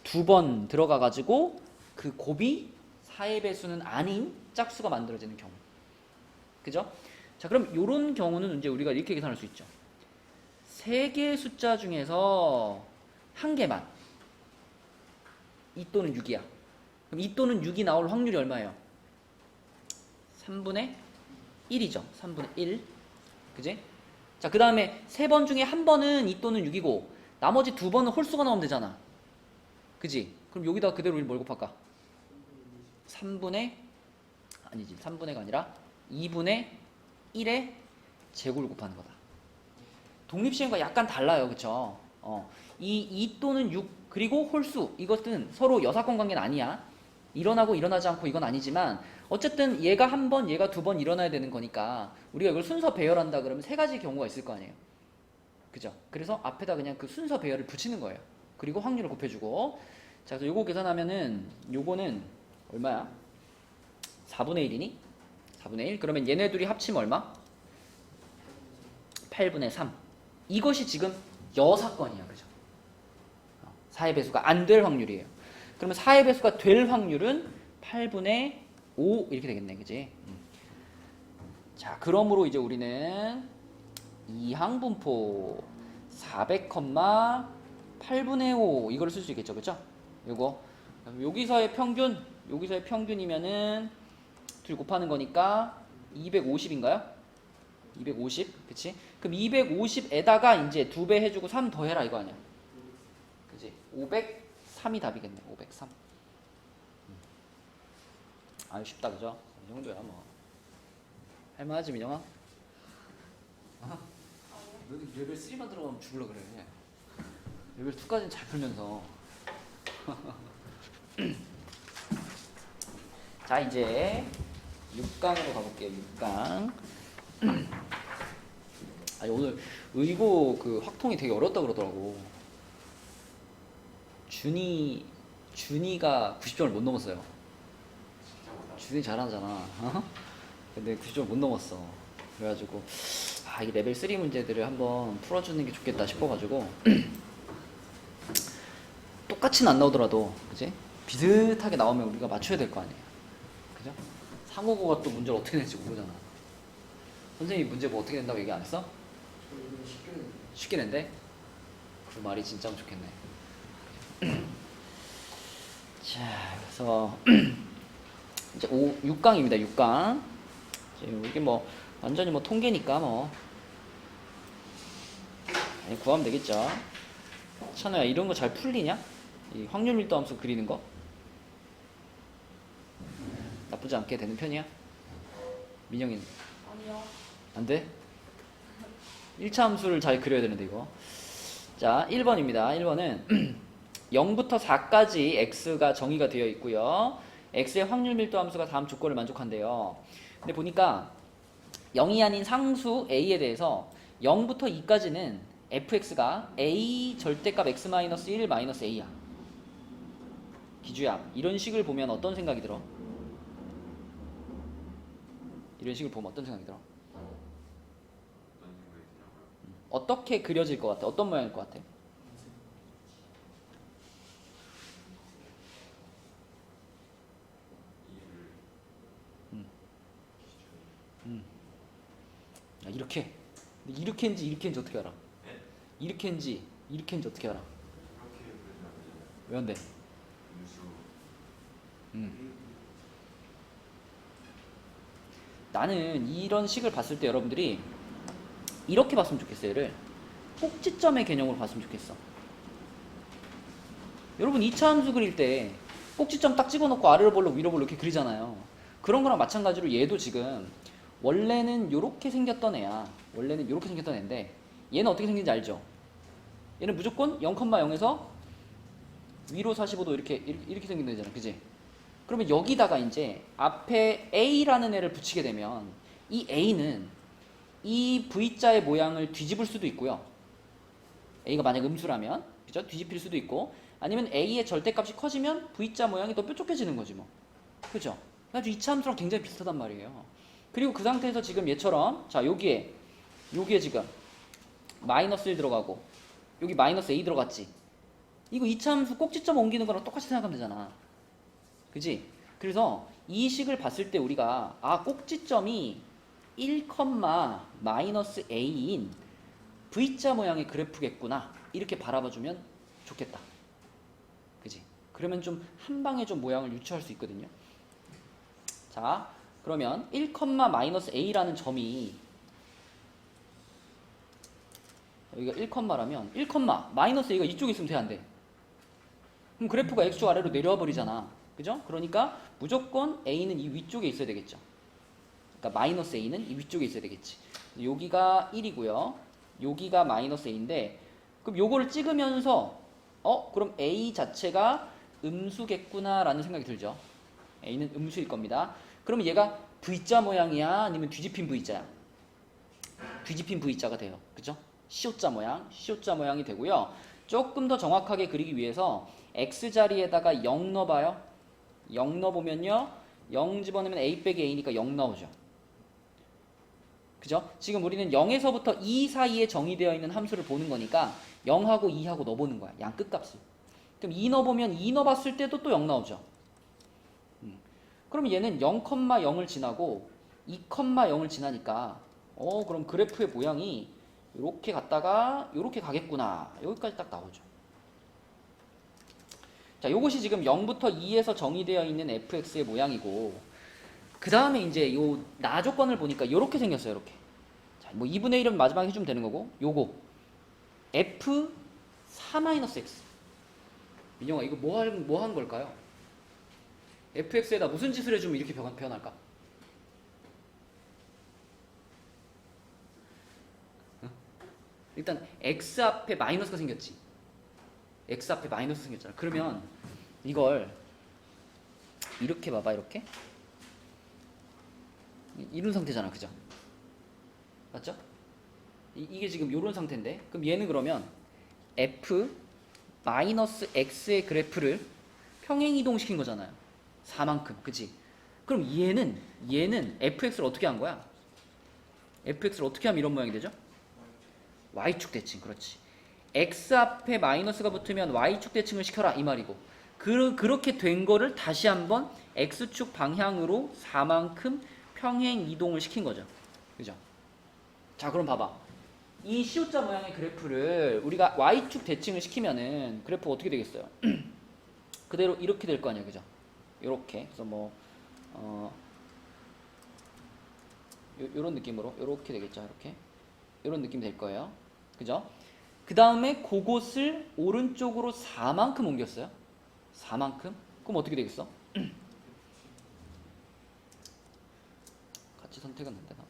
2번 들어가 가지고 그 곱이 4의 배수는 아닌 짝수가 만들어지는 경우. 그죠? 자, 그럼 요런 경우는 이제 우리가 이렇게 계산할 수 있죠. 3개의 숫자 중에서 한 개만 2 또는 6이야. 그럼 2 또는 6이 나올 확률이 얼마예요? 3분의 1이죠. 3분의 1. 그지? 자, 그 다음에 3번 중에 한 번은 2 또는 6이고 나머지 2번은 홀수가 나오면 되잖아. 그지? 그럼 여기다가 그대로 뭘 곱할까? 3분의 아니지. 3분의가 아니라 2분의 1의 제곱을 곱하는 거다. 독립시행과 약간 달라요. 그쵸? 이 2 또는 6 그리고 홀수 이것은 서로 여사건 관계는 아니야. 일어나고 일어나지 않고 이건 아니지만 어쨌든 얘가 한 번, 얘가 2번 일어나야 되는 거니까 우리가 이걸 순서 배열한다 그러면 3가지 경우가 있을 거 아니에요. 그죠? 그래서 앞에다 그냥 그 순서 배열을 붙이는 거예요. 그리고 확률을 곱해주고 자, 그래서 요거 계산하면은 요거는 얼마야? 4분의 1이니? 4분의 1? 그러면 얘네 둘이 합치면 얼마? 8분의 3. 이것이 지금 여사건이야. 그죠? 4의 배수가 안 될 확률이에요. 그러면 4의 배수가 될 확률은 8분의 5 이렇게 되겠네. 그지? 자, 그러므로 이제 우리는 이항분포 400,8분의 5 이거를 쓸 수 있겠죠. 그죠? 요거 여기서의 평균이면은 둘 곱하는 거니까 250인가요? 250, 그치? 그럼 250에다가 이제 2배 해주고 3 더해라 이거 아니야? 그치? 503이 답이겠네. 503. 아유 쉽다 그죠? 이 정도야 뭐. 할만하지 민영아? 너 레벨 3만 들어가면 죽을라 그래. 레벨 2까지는 잘 풀면서. 자, 이제 6강으로 가볼게요. 6강. 아니, 오늘 의고 그 확통이 되게 어렵다 그러더라고. 준이가 90점을 못 넘었어요. 준이 잘하잖아. 어? 근데 90점을 못 넘었어. 그래가지고 이게 레벨 3 문제들을 한번 풀어주는 게 좋겠다 싶어가지고 똑같이는 안 나오더라도 그지? 비슷하게 나오면 우리가 맞춰야 될 거 아니에요. 그죠? 상호고가 또 문제를 어떻게 낼지 모르잖아. 선생님이 문제 뭐 어떻게 낸다고 얘기 안 했어? 쉽게 낸대? 그 말이 진짜 좋겠네. 자, 그래서 이제 6강입니다. 6강. 이게 뭐 완전히 뭐 통계니까 뭐 구하면 되겠죠. 찬호야, 이런 거 잘 풀리냐? 이 확률 밀도 함수 그리는 거 나쁘지 않게 되는 편이야? 민영이는? 아니요. 안 돼? 1차 함수를 잘 그려야 되는데 이거. 자, 1번입니다. 1번은 0부터 4까지 x가 정의가 되어 있고요. x의 확률 밀도 함수가 다음 조건을 만족한대요. 근데 보니까 0이 아닌 상수 a에 대해서 0부터 2까지는 fx가 a 절대값 x-1 a야. 기주야, 이런 식을 보면 어떤 생각이 들어? 이런 식을 보면 어떤 생각이 들어? 어떻게 그려질 것 같아? 어떤 모양일 것 같아? 이렇게. 근데 이렇게인지 어떻게 알아? 이렇게인지 어떻게 알아? 왜 안 돼? 나는 이런 식을 봤을 때 여러분들이 이렇게 봤으면 좋겠어. 얘를 꼭지점의 개념으로 봤으면 좋겠어. 여러분 2차 함수 그릴 때 꼭지점 딱 집어넣고 아래로 볼록 위로 볼록 이렇게 그리잖아요. 그런 거랑 마찬가지로 얘도 지금 원래는 요렇게 생겼던 애야. 원래는 요렇게 생겼던 애인데 얘는 어떻게 생긴지 알죠? 얘는 무조건 0,0에서 위로 45도 이렇게 생긴 애잖아. 그지? 그러면 여기다가 이제 앞에 A라는 애를 붙이게 되면 이 A는 이 V자의 모양을 뒤집을 수도 있고요. A가 만약 음수라면, 그죠? 뒤집힐 수도 있고, 아니면 A의 절대값이 커지면 V자 모양이 더 뾰족해지는 거지 뭐. 그죠? 아주 이차 함수랑 굉장히 비슷하단 말이에요. 그리고 그 상태에서 지금 얘처럼 자 여기에 지금 마이너스 1 들어가고 여기 마이너스 a 들어갔지. 이거 이차 함수 꼭지점 옮기는 거랑 똑같이 생각하면 되잖아. 그지? 그래서 이 식을 봤을 때 우리가 꼭지점이 1, 마이너스 a인 V자 모양의 그래프겠구나 이렇게 바라봐주면 좋겠다. 그지? 그러면 좀 한 방에 좀 모양을 유추할 수 있거든요. 자 그러면 1, 마이너스 a라는 점이 여기가 1,라면 1, 마이너스 a가 이쪽에 있으면 돼 안 돼? 그럼 그래프가 x축 아래로 내려와 버리잖아. 그죠? 그러니까 무조건 a는 이 위쪽에 있어야 되겠죠. 그러니까 마이너스 a는 이 위쪽에 있어야 되겠지. 여기가 1이고요. 여기가 마이너스 a인데 그럼 요거를 찍으면서 그럼 a 자체가 음수겠구나 라는 생각이 들죠. a는 음수일 겁니다. 그러면 얘가 V자 모양이야? 아니면 뒤집힌 V자야? 뒤집힌 V자가 돼요. 그죠? 시옷자 모양이 되고요. 조금 더 정확하게 그리기 위해서 X자리에다가 0 넣어봐요. 0 넣어보면요. 0 집어넣으면 A 빼기 A니까 0 나오죠. 그죠? 지금 우리는 0에서부터 2 사이에 정의되어 있는 함수를 보는 거니까 0하고 2하고 넣어보는 거야. 양 끝값을. 그럼 2 넣어보면 2 넣어봤을 때도 또 0 나오죠. 그럼 얘는 0,0을 지나고 2,0을 지나니까 그럼 그래프의 모양이 이렇게 갔다가 이렇게 가겠구나. 여기까지 딱 나오죠. 자, 요것이 지금 0부터 2에서 정의되어 있는 fx의 모양이고 그 다음에 이제 요 나 조건을 보니까 이렇게 생겼어요. 이렇게. 자, 뭐 2분의 1은 마지막에 해주면 되는 거고 요거 f 4-x 민영아 이거 뭐 하는 걸까요? fx에다 무슨 짓을 해주면 이렇게 변할까? 일단 x 앞에 마이너스가 생겼지. x 앞에 마이너스 생겼잖아. 그러면 이걸 이렇게 봐봐. 이렇게 이런 상태잖아. 그죠? 맞죠? 이게 지금 이런 상태인데 그럼 얘는 그러면 f 마이너스 x의 그래프를 평행이동시킨 거잖아요. 4만큼. 그치? 그럼 얘는 fx를 어떻게 한 거야? fx를 어떻게 하면 이런 모양이 되죠? y축 대칭. 그렇지. x 앞에 마이너스가 붙으면 y축 대칭을 시켜라 이 말이고 그렇게 된 거를 다시 한번 x축 방향으로 4만큼 평행 이동을 시킨 거죠. 그죠? 자 그럼 봐봐. 이 시옷자 모양의 그래프를 우리가 y축 대칭을 시키면은 그래프 어떻게 되겠어요? 그대로 이렇게 될 거 아니야. 그죠? 요렇게. 그래서 뭐 요런 느낌으로 요렇게 되겠죠. 이렇게. 요런 느낌이 될 거예요. 그죠? 그 다음에 그곳을 오른쪽으로 4만큼 옮겼어요. 4만큼? 그럼 어떻게 되겠어? 같이 선택은 안 되나?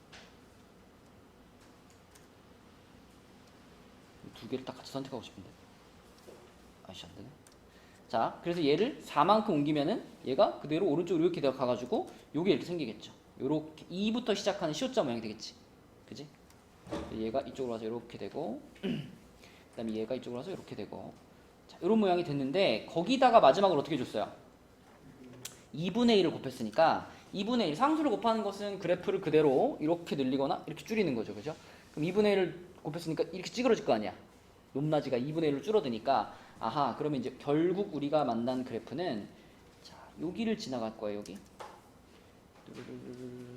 두 개를 딱 같이 선택하고 싶은데. 아이씨, 안 되네. 자, 그래서 얘를 4만큼 옮기면은 얘가 그대로 오른쪽으로 이렇게 가가지고 요게 이렇게 생기겠죠. 요렇게 2부터 시작하는 시옷자 모양이 되겠지. 그지? 얘가 이쪽으로 와서 이렇게 되고 그 다음에 얘가 이쪽으로 와서 이렇게 되고 자, 이런 모양이 됐는데 거기다가 마지막으로 어떻게 줬어요? 2분의 1을 곱했으니까 2분의 1 상수를 곱하는 것은 그래프를 그대로 이렇게 늘리거나 이렇게 줄이는 거죠. 그죠? 그럼 2분의 1을 곱했으니까 이렇게 찌그러질 거 아니야. 높낮이가 2분의 1로 줄어드니까 아하 그러면 이제 결국 우리가 만난 그래프는 자 여기를 지나갈 거예요. 여기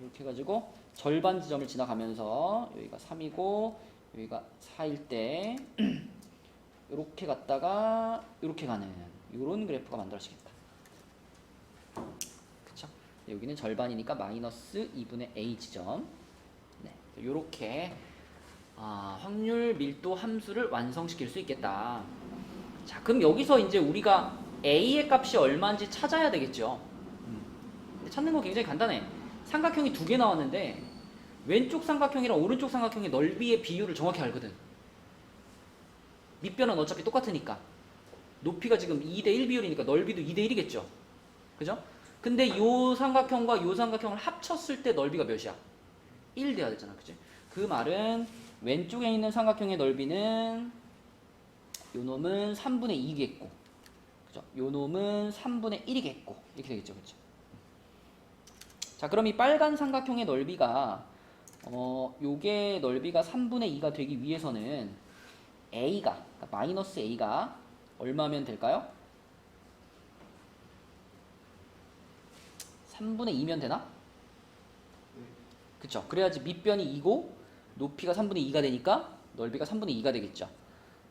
이렇게 해가지고 절반 지점을 지나가면서 여기가 3이고 여기가 4일 때 이렇게 갔다가 이렇게 가는 이런 그래프가 만들어지겠다. 그쵸? 여기는 절반이니까 마이너스 2분의 a 지점. 네, 이렇게 확률 밀도 함수를 완성시킬 수 있겠다. 자, 그럼 여기서 이제 우리가 a의 값이 얼마인지 찾아야 되겠죠. 근데 찾는 건 굉장히 간단해. 삼각형이 두 개 나왔는데 왼쪽 삼각형이랑 오른쪽 삼각형의 넓이의 비율을 정확히 알거든. 밑변은 어차피 똑같으니까. 높이가 지금 2대1 비율이니까 넓이도 2대1이겠죠. 그죠? 근데 요 삼각형과 요 삼각형을 합쳤을 때 넓이가 몇이야? 1 돼야 되잖아. 그치? 그 말은 왼쪽에 있는 삼각형의 넓이는 요 놈은 3분의 2겠고 그죠? 요 놈은 3분의 1이겠고 이렇게 되겠죠. 그쵸? 자, 그럼 이 빨간 삼각형의 넓이가 요게 넓이가 3분의 2가 되기 위해서는 a가 그러니까 마이너스 a가 얼마면 될까요? 3분의 2면 되나? 그쵸? 그래야지 밑변이 2고 높이가 3분의 2가 되니까 넓이가 3분의 2가 되겠죠.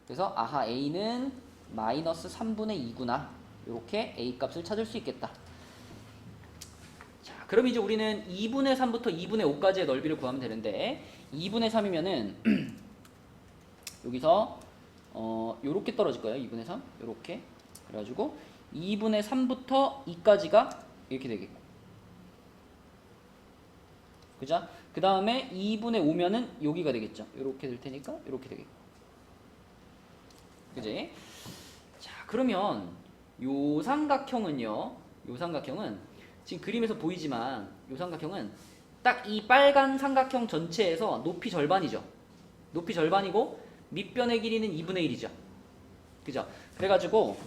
그래서 아하 a는 마이너스 3분의 2구나. 이렇게 a 값을 찾을 수 있겠다. 자, 그럼 이제 우리는 2분의 3부터 2분의 5까지의 넓이를 구하면 되는데 2분의 3이면은 여기서 요렇게 떨어질 거예요. 2분의 3 요렇게. 그래가지고 2분의 3부터 2까지가 이렇게 되겠고, 그죠? 그 다음에 2분의 5면은 여기가 되겠죠. 요렇게 될 테니까 요렇게 되겠고, 그지? 자, 그러면 요 삼각형은요, 요 삼각형은 지금 그림에서 보이지만 요 삼각형은 딱 이 빨간 삼각형 전체에서 높이 절반이죠. 높이 절반이고 밑변의 길이는 2분의 1이죠. 그죠? 그래가지고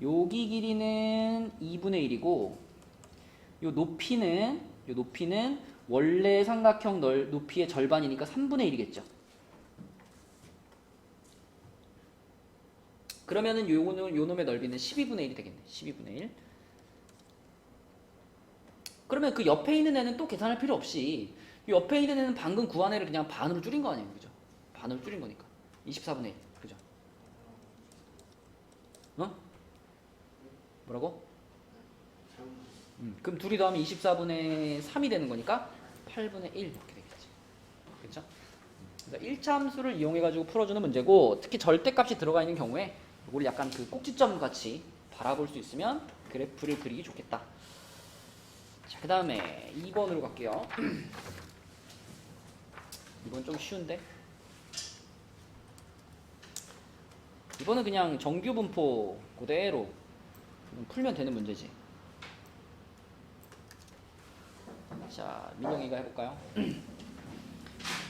여기 길이는 2분의 1이고 요 높이는 원래 삼각형 높이의 절반이니까 3분의 1이겠죠. 그러면은 요 놈의 넓이는 12분의 1이 되겠네. 12분의 1. 그러면 그 옆에 있는 애는 또 계산할 필요 없이 이 옆에 있는 애는 방금 구한 애를 그냥 반으로 줄인 거 아니에요. 그죠? 반으로 줄인 거니까. 24분의 1. 그죠? 뭐라고? 그럼 둘이 더하면 24분의 3이 되는 거니까 8분의 1 이렇게 되겠지. 그렇죠? 그래서 1차 함수를 이용해 가지고 풀어주는 문제고, 특히 절대값이 들어가 있는 경우에 우리 약간 그 꼭지점 같이 바라볼 수 있으면 그래프를 그리기 좋겠다. 자, 그 다음에 2번으로 갈게요. 이번 좀 쉬운데? 이번은 그냥 정규 분포 그대로 풀면 되는 문제지. 자, 민영이가 해볼까요?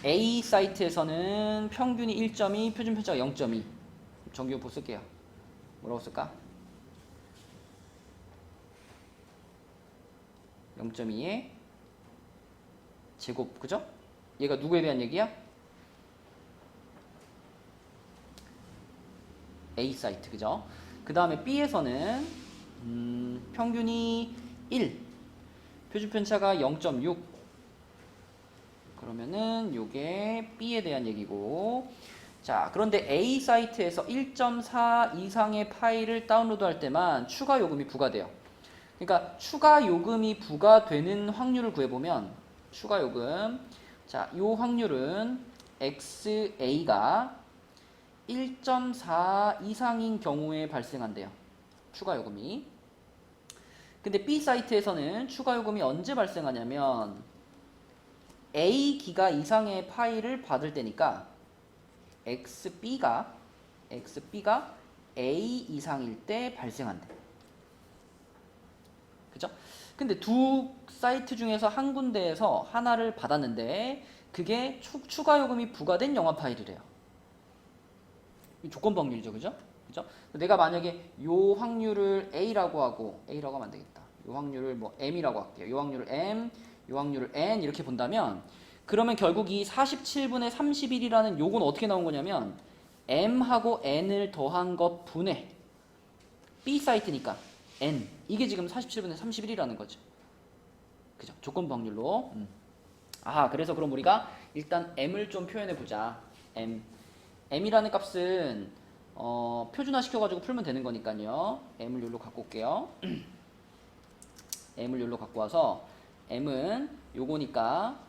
A 사이트에서는 평균이 1.2, 표준 편차가 0.2. 정규 분포 쓸게요. 뭐라고 쓸까? 0.2의 제곱, 그죠? 얘가 누구에 대한 얘기야? A 사이트, 그죠? 그 다음에 B에서는 평균이 1, 표준 편차가 0.6. 그러면은 요게 B에 대한 얘기고, 자, 그런데 A 사이트에서 1.4 이상의 파일을 다운로드 할 때만 추가 요금이 부과돼요. 그러니까 추가 요금이 부과되는 확률을 구해보면, 추가 요금, 자, 요 확률은 XA가 1.4 이상인 경우에 발생한대요. 추가 요금이. 근데 B 사이트에서는 추가 요금이 언제 발생하냐면 A 기가 이상의 파일을 받을 때니까 XB가 A 이상일 때 발생한대. 그죠? 근데 두 사이트 중에서 한 군데에서 하나를 받았는데 그게 추가 요금이 부과된 영화 파일이래요. 이 조건부 확률이죠. 그죠? 그죠? 내가 만약에 요 확률을 A라고 하고, A라고 하면 안 되겠다. 요 확률을 뭐 M이라고 할게요. 요 확률을 M, 요 확률을 N 이렇게 본다면, 그러면 결국 이 47분의 31이라는 요건 어떻게 나온 거냐면 M하고 N을 더한 것 분의 B 사이트니까 N, 이게 지금 47분의 31이라는 거죠. 그죠? 조건부 확률로. 아, 그래서 그럼 우리가 일단 M을 좀 표현해 보자. M이라는 값은 표준화 시켜가지고 풀면 되는 거니까요. M을 여기로 갖고 올게요. M을 여기로 갖고 와서 M은 요거니까,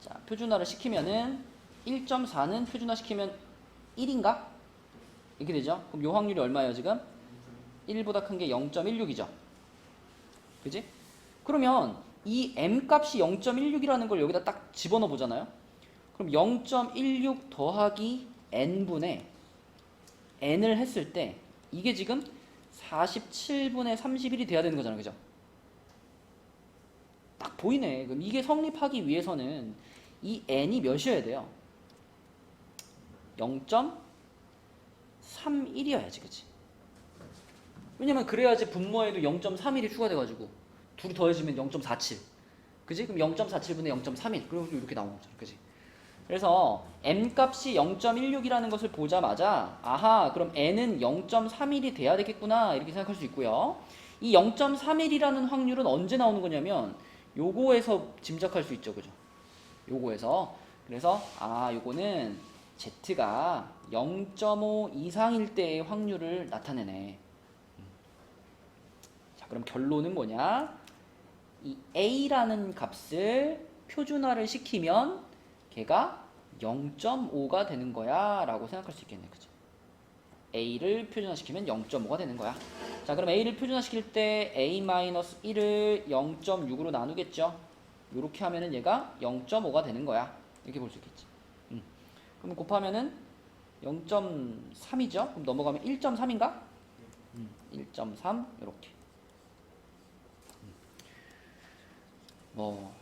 자, 표준화를 시키면은 1.4는 표준화 시키면 1인가? 이렇게 되죠? 그럼 요 확률이 얼마예요 지금? 1보다 큰 게 0.16이죠. 그지? 그러면 이 M 값이 0.16이라는 걸 여기다 딱 집어넣어 보잖아요. 그럼 0.16 더하기 N분의 N을 했을 때 이게 지금 47분의 31이 돼야 되는 거잖아요. 그죠? 딱 보이네. 그럼 이게 성립하기 위해서는 이 N이 몇이어야 돼요? 0.31이어야지. 그치? 왜냐면 그래야지 분모에도 0.31이 추가돼가지고 둘이 더해지면 0.47. 그지? 그럼 0.47분의 0.31. 그리고 이렇게 나오는 거잖아. 그지? 그래서 m 값이 0.16이라는 것을 보자마자 아하, 그럼 n은 0.31이 돼야 되겠구나 이렇게 생각할 수 있고요. 이 0.31이라는 확률은 언제 나오는 거냐면 요거에서 짐작할 수 있죠. 그죠? 요거에서. 그래서 요거는 z가 0.5 이상일 때의 확률을 나타내네. 자, 그럼 결론은 뭐냐? 이 a라는 값을 표준화를 시키면 걔가 0.5가 되는 거야 라고 생각할 수 있겠네. 그죠? a를 표준화시키면 0.5가 되는 거야. 자, 그럼 a를 표준화시킬 때 a-1을 0.6으로 나누겠죠. 이렇게 하면은 얘가 0.5가 되는 거야. 이렇게 볼 수 있겠지. 그럼 곱하면은 0.3이죠. 그럼 넘어가면 1.3인가? 1.3 이렇게. 뭐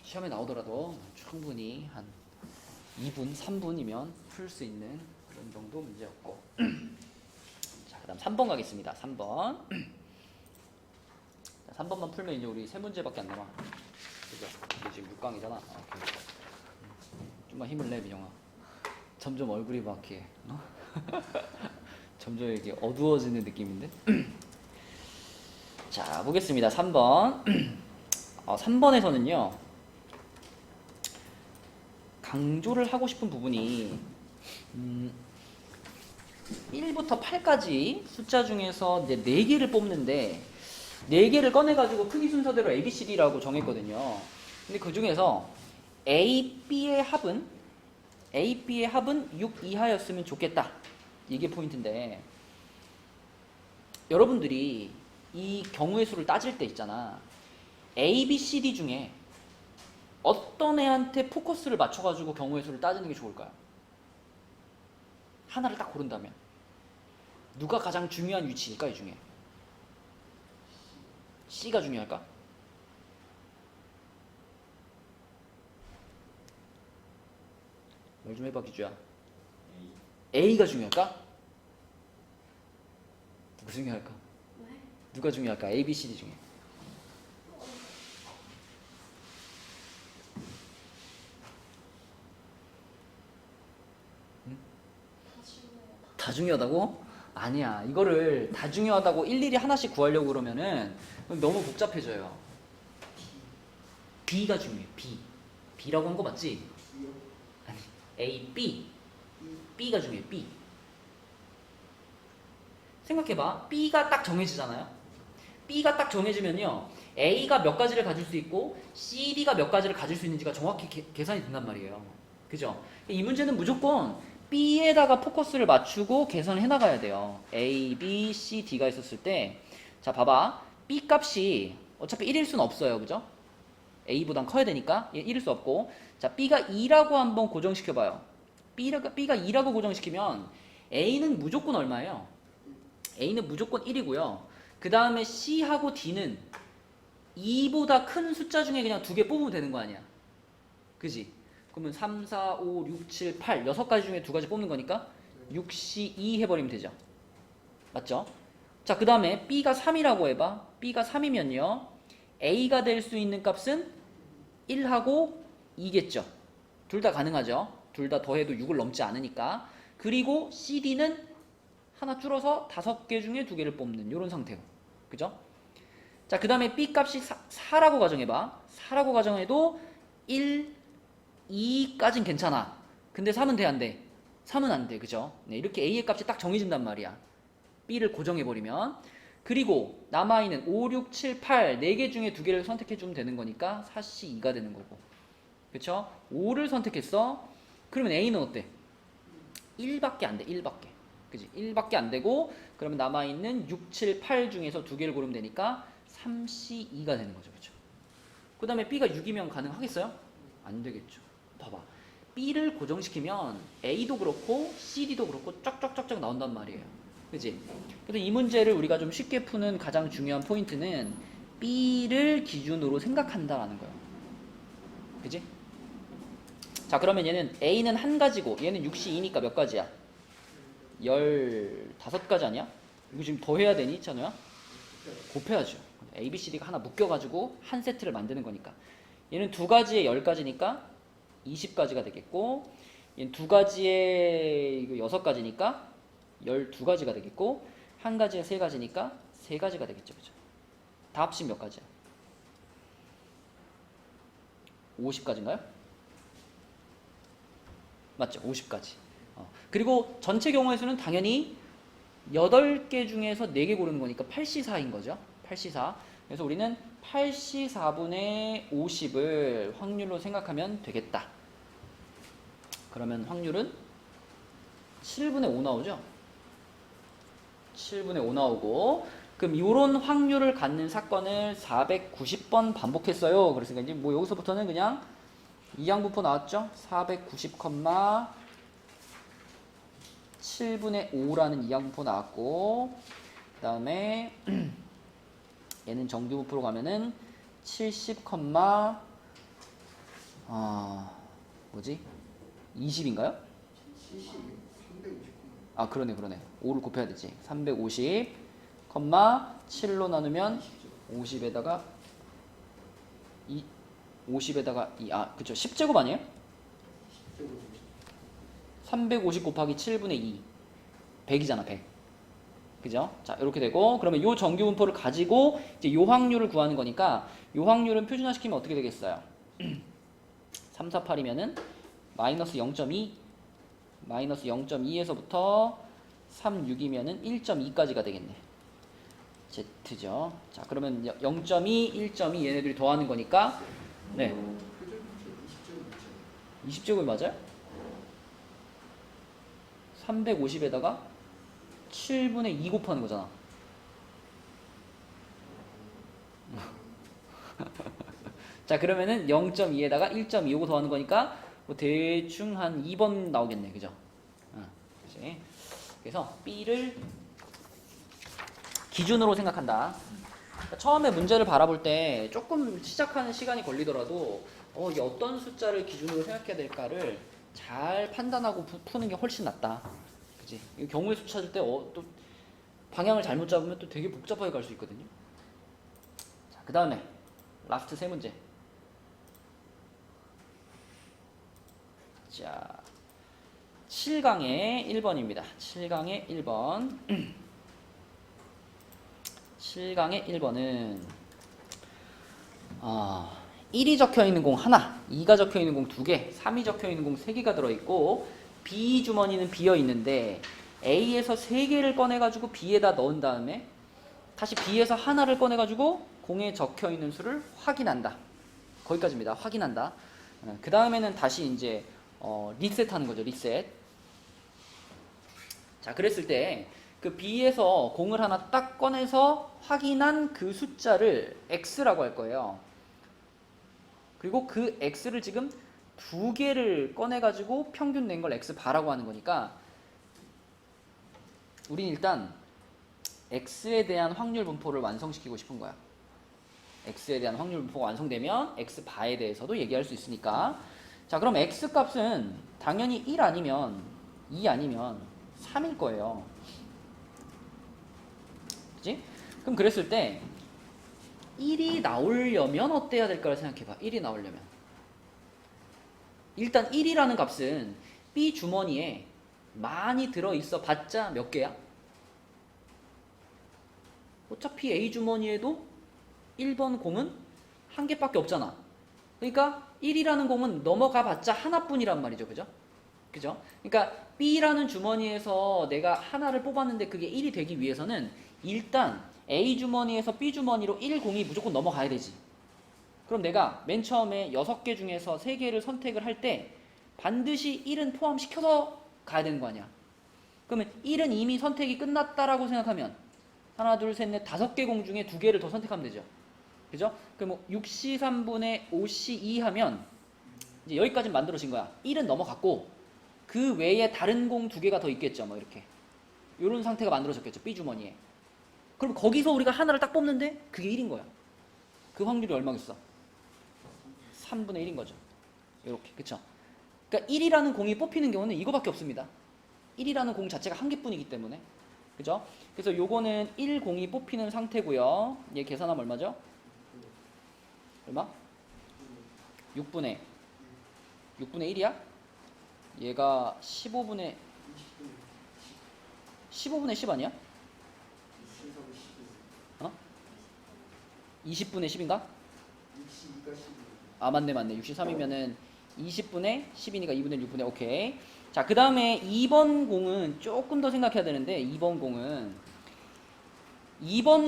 시험에 나오더라도 충분히 한 2분, 3분이면 풀 수 있는 그런 정도 문제였고. 자, 그다음 3번 가겠습니다. 3번. 자, 3번만 풀면 이제 우리 3문제밖에 안 남아. 그죠? 이게 지금 6강이잖아. 오케이. 좀만 힘을 내, 민영아. 점점 얼굴이 막 이렇게 점점 이렇게 어두워지는 느낌인데. 자, 보겠습니다. 3번. 3번에서는요. 강조를 하고 싶은 부분이 1부터 8까지 숫자 중에서 이제 4개를 뽑는데 4개를 꺼내가지고 크기 순서대로 A, B, C, D라고 정했거든요. 근데 그 중에서 A, B의 합은 6 이하였으면 좋겠다. 이게 포인트인데 여러분들이 이 경우의 수를 따질 때 있잖아. A, B, C, D 중에 어떤 애한테 포커스를 맞춰가지고 경우의 수를 따지는 게 좋을까요? 하나를 딱 고른다면 누가 가장 중요한 위치일까? 이 중에 C가 중요할까? 말 좀 해봐, 기주야. A가 중요할까? 누가 중요할까? 누가 중요할까? A, B, C, D 중에 다 중요하다고? 아니야. 이거를 다 중요하다고 일일이 하나씩 구하려고 그러면은 너무 복잡해져요. B가 중요해. B라고 한 거 맞지? 아니, A, B. B가 중요해. B. 생각해봐. B가 딱 정해지잖아요. B가 딱 정해지면요. A가 몇 가지를 가질 수 있고 C, D가 몇 가지를 가질 수 있는지가 정확히 계산이 된단 말이에요. 그죠? 이 문제는 무조건 B에다가 포커스를 맞추고 계산을 해나가야 돼요. A, B, C, D가 있었을 때 자, 봐봐. B 값이 어차피 1일 수는 없어요. 그죠? A보단 커야 되니까 1일 수 없고 자, B가 2라고 한번 고정시켜봐요. B가 2라고 고정시키면 A는 무조건 얼마예요? A는 무조건 1이고요. 그 다음에 C하고 D는 2보다 큰 숫자 중에 그냥 2개 뽑으면 되는 거 아니야. 그지? 그러면 3, 4, 5, 6, 7, 8 6가지 중에 2가지 뽑는 거니까 6, C, 2 해버리면 되죠. 맞죠? 자, 그 다음에 B가 3이라고 해봐. B가 3이면요. A가 될 수 있는 값은 1하고 2겠죠. 둘 다 가능하죠. 둘 다 더해도 6을 넘지 않으니까. 그리고 CD는 하나 줄어서 5개 중에 2개를 뽑는 이런 상태고. 그죠? 자, 그 다음에 B 값이 4라고 가정해봐. 4라고 가정해도 1, 2까진 괜찮아. 근데 3은 돼, 안 돼? 3은 안 돼. 그죠? 네, 이렇게 A의 값이 딱 정해진단 말이야. B를 고정해버리면. 그리고 남아있는 5, 6, 7, 8 4개 중에 2개를 선택해주면 되는 거니까 4C2가 되는 거고. 그쵸? 5를 선택했어. 그러면 A는 어때? 1밖에 안 돼. 1밖에. 그지? 1밖에 안 되고 그러면 남아있는 6, 7, 8 중에서 2개를 고르면 되니까 3C2가 되는 거죠. 그쵸? 그 다음에 B가 6이면 가능하겠어요? 안 되겠죠. 봐봐. B를 고정시키면 A도 그렇고 CD도 그렇고 쫙쫙쫙쫙 나온단 말이에요. 그치? 그래서 이 문제를 우리가 좀 쉽게 푸는 가장 중요한 포인트는 B를 기준으로 생각한다라는 거예요. 그치? 자, 그러면 얘는 A는 한 가지고 얘는 6C2니까 몇 가지야? 15가지 아니야? 이거 지금 더 해야 되니, 찬우야? 곱해야죠. A, B, C, D가 하나 묶여가지고 한 세트를 만드는 거니까 얘는 두 가지에 10가지니까 20가지가 되겠고, 얘는 두 가지에 6가지니까 12가지가 되겠고, 한 가지에 3가지니까 3가지가 되겠죠. 그죠? 다 합치면 몇 가지야? 50가지인가요? 맞죠? 50가지. 그리고 전체 경우의 수는 당연히 8개 중에서 4개 고르는 거니까 8C4인 거죠. 8C4. 그래서 우리는 8C4분의 50을 확률로 생각하면 되겠다. 그러면 확률은 7분의 5 나오죠? 7분의 5 나오고, 그럼 이런 확률을 갖는 사건을 490번 반복했어요. 그래서 이제 뭐 여기서부터는 그냥 이항분포 나왔죠? 490, 7분의 5라는 이항분포 나왔고, 그 다음에 얘는 정규분포로 가면은 70, 20인가요? 아, 그러네. 5를 곱해야 되지. 350, 7로 나누면 50에다가 2, 그쵸. 10제곱 아니에요? 350 곱하기 7분의 2. 100이잖아, 100. 그죠? 자, 이렇게 되고, 그러면 요 정규 분포를 가지고 이제 요 확률을 구하는 거니까, 요 확률은 표준화시키면 어떻게 되겠어요? 348이면은 마이너스 0.2, 마이너스 0.2에서부터 36이면은 1.2까지가 되겠네. Z죠. 자, 그러면 0.2, 1.2 얘네들이 더하는 거니까, 네. 20제곱이 맞아요? 350에다가 7분의 2 곱하는 거잖아. 자, 그러면은 0.2에다가 1.25 더하는 거니까 뭐 대충 한 2번 나오겠네. 그죠? 그치? 그래서 B를 기준으로 생각한다. 처음에 문제를 바라볼 때 조금 시작하는 시간이 걸리더라도 이게 어떤 숫자를 기준으로 생각해야 될까를 잘 판단하고 푸는 게 훨씬 낫다. 그치? 경우의 수 찾을 때 또 방향을 잘못 잡으면 또 되게 복잡하게 갈 수 있거든요. 자, 그 다음에 라스트 세 문제. 자, 7강의 1번입니다. 7강의 1번. 7강의 1번은 1이 적혀있는 공 하나, 2가 적혀있는 공 2개, 3이 적혀있는 공 3개가 들어있고, B 주머니는 비어있는데 A에서 3개를 꺼내가지고 B에다 넣은 다음에 다시 B에서 하나를 꺼내가지고 공에 적혀있는 수를 확인한다. 거기까지입니다. 확인한다. 그 다음에는 다시 이제 리셋하는 거죠. 리셋. 자, 그랬을 때 그 B에서 공을 하나 딱 꺼내서 확인한 그 숫자를 X라고 할 거예요. 그리고 그 X를 지금 2개를 꺼내가지고 평균 낸 걸 X바라고 하는 거니까, 우린 일단 X에 대한 확률 분포를 완성시키고 싶은 거야. X에 대한 확률 분포가 완성되면 X바에 대해서도 얘기할 수 있으니까. 자, 그럼 X 값은 당연히 1 아니면 2 아니면 3일 거예요. 그치? 그럼 그랬을 때 1이 나오려면 어때야 될까를 생각해봐. 1이 나오려면 일단 1이라는 값은 B 주머니에 많이 들어있어 봤자 몇 개야? 어차피 A 주머니에도 1번 공은 한 개밖에 없잖아. 그러니까 1이라는 공은 넘어가 봤자 하나뿐이란 말이죠. 그죠? 그죠? 그러니까 B라는 주머니에서 내가 하나를 뽑았는데 그게 1이 되기 위해서는 일단 A 주머니에서 B 주머니로 1공이 무조건 넘어가야 되지. 그럼 내가 맨 처음에 6개 중에서 3개를 선택을 할 때 반드시 1은 포함시켜서 가야 되는 거 아니야. 그러면 1은 이미 선택이 끝났다라고 생각하면 하나, 둘, 셋, 넷, 5개 공 중에 2개를 더 선택하면 되죠. 그죠? 그럼 뭐 6C3분의 5C2 하면 이제 여기까지 만들어진 거야. 1은 넘어갔고 그 외에 다른 공 2개가 더 있겠죠. 뭐 이렇게. 이런 상태가 만들어졌겠죠. B 주머니에. 그럼 거기서 우리가 하나를 딱 뽑는데 그게 1인 거야. 그 확률이 얼마겠어? 3분의 1인 거죠. 이렇게. 그쵸? 그러니까 1이라는 공이 뽑히는 경우는 이거밖에 없습니다. 1이라는 공 자체가 한 개뿐이기 때문에. 그죠? 그래서 요거는 1공이 뽑히는 상태고요. 얘 계산하면 얼마죠? 얼마? 6분의 1이야? 얘가 15분의 10 아니야? 어? 20분의 10인가? 아 맞네 63이면은 20분의 10이니까 2분의 6분의 오케이. 자 그 다음에 2번 공은 조금 더 생각해야 되는데 2번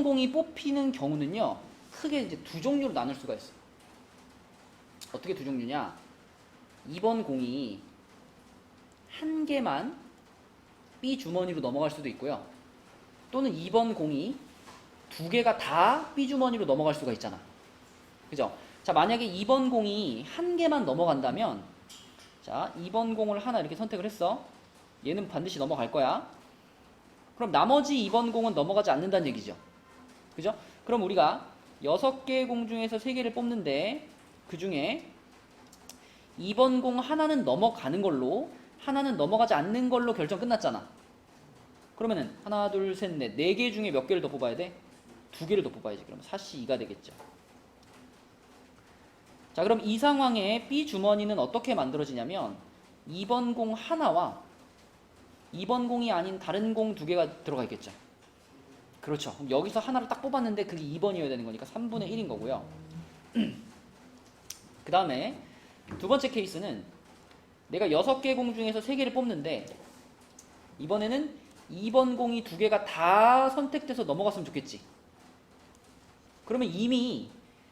공이 뽑히는 경우는요 크게 이제 두 종류로 나눌 수가 있어. 어떻게 두 종류냐? 2번 공이 한 개만 B 주머니로 넘어갈 수도 있고요. 또는 2번 공이 두 개가 다 B 주머니로 넘어갈 수가 있잖아. 그죠? 자, 만약에 2번 공이 한 개만 넘어간다면, 자, 2번 공을 하나 이렇게 선택을 했어. 얘는 반드시 넘어갈 거야. 그럼 나머지 2번 공은 넘어가지 않는다는 얘기죠. 그죠? 그럼 우리가 6개의 공 중에서 3개를 뽑는데, 그 중에 2번 공 하나는 넘어가는 걸로, 하나는 넘어가지 않는 걸로 결정 끝났잖아. 그러면은, 하나, 둘, 셋, 넷, 4개 중에 몇 개를 더 뽑아야 돼? 2개를 더 뽑아야지. 그럼 4C2가 되겠죠. 자, 그럼 이 상황에 B 주머니는 어떻게 만들어지냐면 2번 공 하나와 2번 공이 아닌 다른 공 2개가 들어가 있겠죠. 그렇죠. 그럼 여기서 하나를 딱 뽑았는데 그게 2번이어야 되는 거니까 3분의 1인 거고요. 그 다음에 두 번째 케이스는 내가 6개 공 중에서 3개를 뽑는데 이번에는 2번 공이 2개가 다 선택돼서 넘어갔으면 좋겠지. 그러면 이미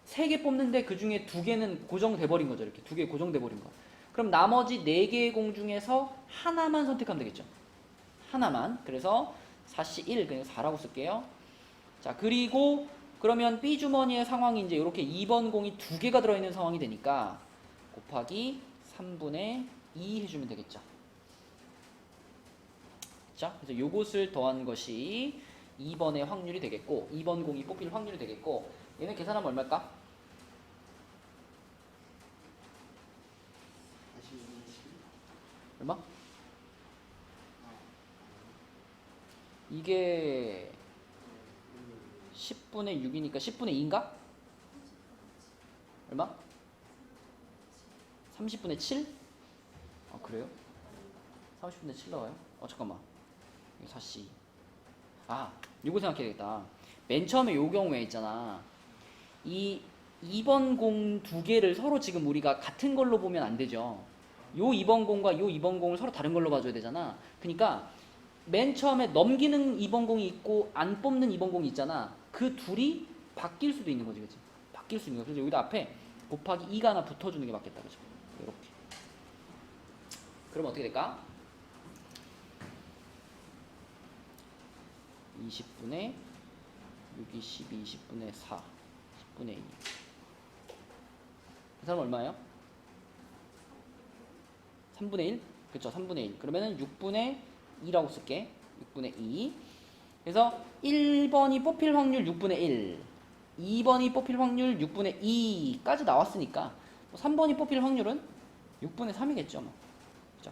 3개 뽑는데 그 중에 2개는 고정돼 버린 거죠. 이렇게 2개 고정돼 버린 거. 그럼 나머지 4개의 공 중에서 하나만 선택하면 되겠죠. 하나만. 그래서 4C1 그냥 4라고 쓸게요. 자, 그리고 그러면 B 주머니의 상황이 이제 이렇게 2번 공이 2개가 들어있는 상황이 되니까 곱하기 3분의 2 해주면 되겠죠. 자, 그래서 요것을 더한 것이 2번의 확률이 되겠고 2번 공이 뽑힐 확률이 되겠고 얘는 계산하면 얼마일까? 얼마? 이게 10분의 6이니까 10분의 2인가? 얼마? 30분의 7? 아 그래요? 30분의 7 나와요? 잠깐만 이게 4C 아 요거 생각해야 되겠다. 맨 처음에 요 경우에 있잖아 이 2번 공 2개를 서로 지금 우리가 같은 걸로 보면 안 되죠. 요 2번 공과 요 2번 공을 서로 다른 걸로 봐줘야 되잖아. 그러니까 맨 처음에 넘기는 2번 공이 있고 안 뽑는 2번 공이 있잖아. 그 둘이 바뀔 수도 있는 거지, 그치? 바뀔 수 있는 거. 그래서 여기다 앞에 곱하기 2가 하나 붙어주는 게 맞겠다, 그죠? 이렇게. 그러면 어떻게 될까? 20분의 6이 12, 20분의 4, 10분의 2. 그 사람 얼마예요? 3분의 1? 그쵸, 3분의 1. 그러면은 6분의 2라고 쓸게. 6분의 2. 그래서 1번이 뽑힐 확률 6분의 1. 2번이 뽑힐 확률 6분의 2까지 나왔으니까 3번이 뽑힐 확률은 6분의 3이겠죠. 뭐. 그죠?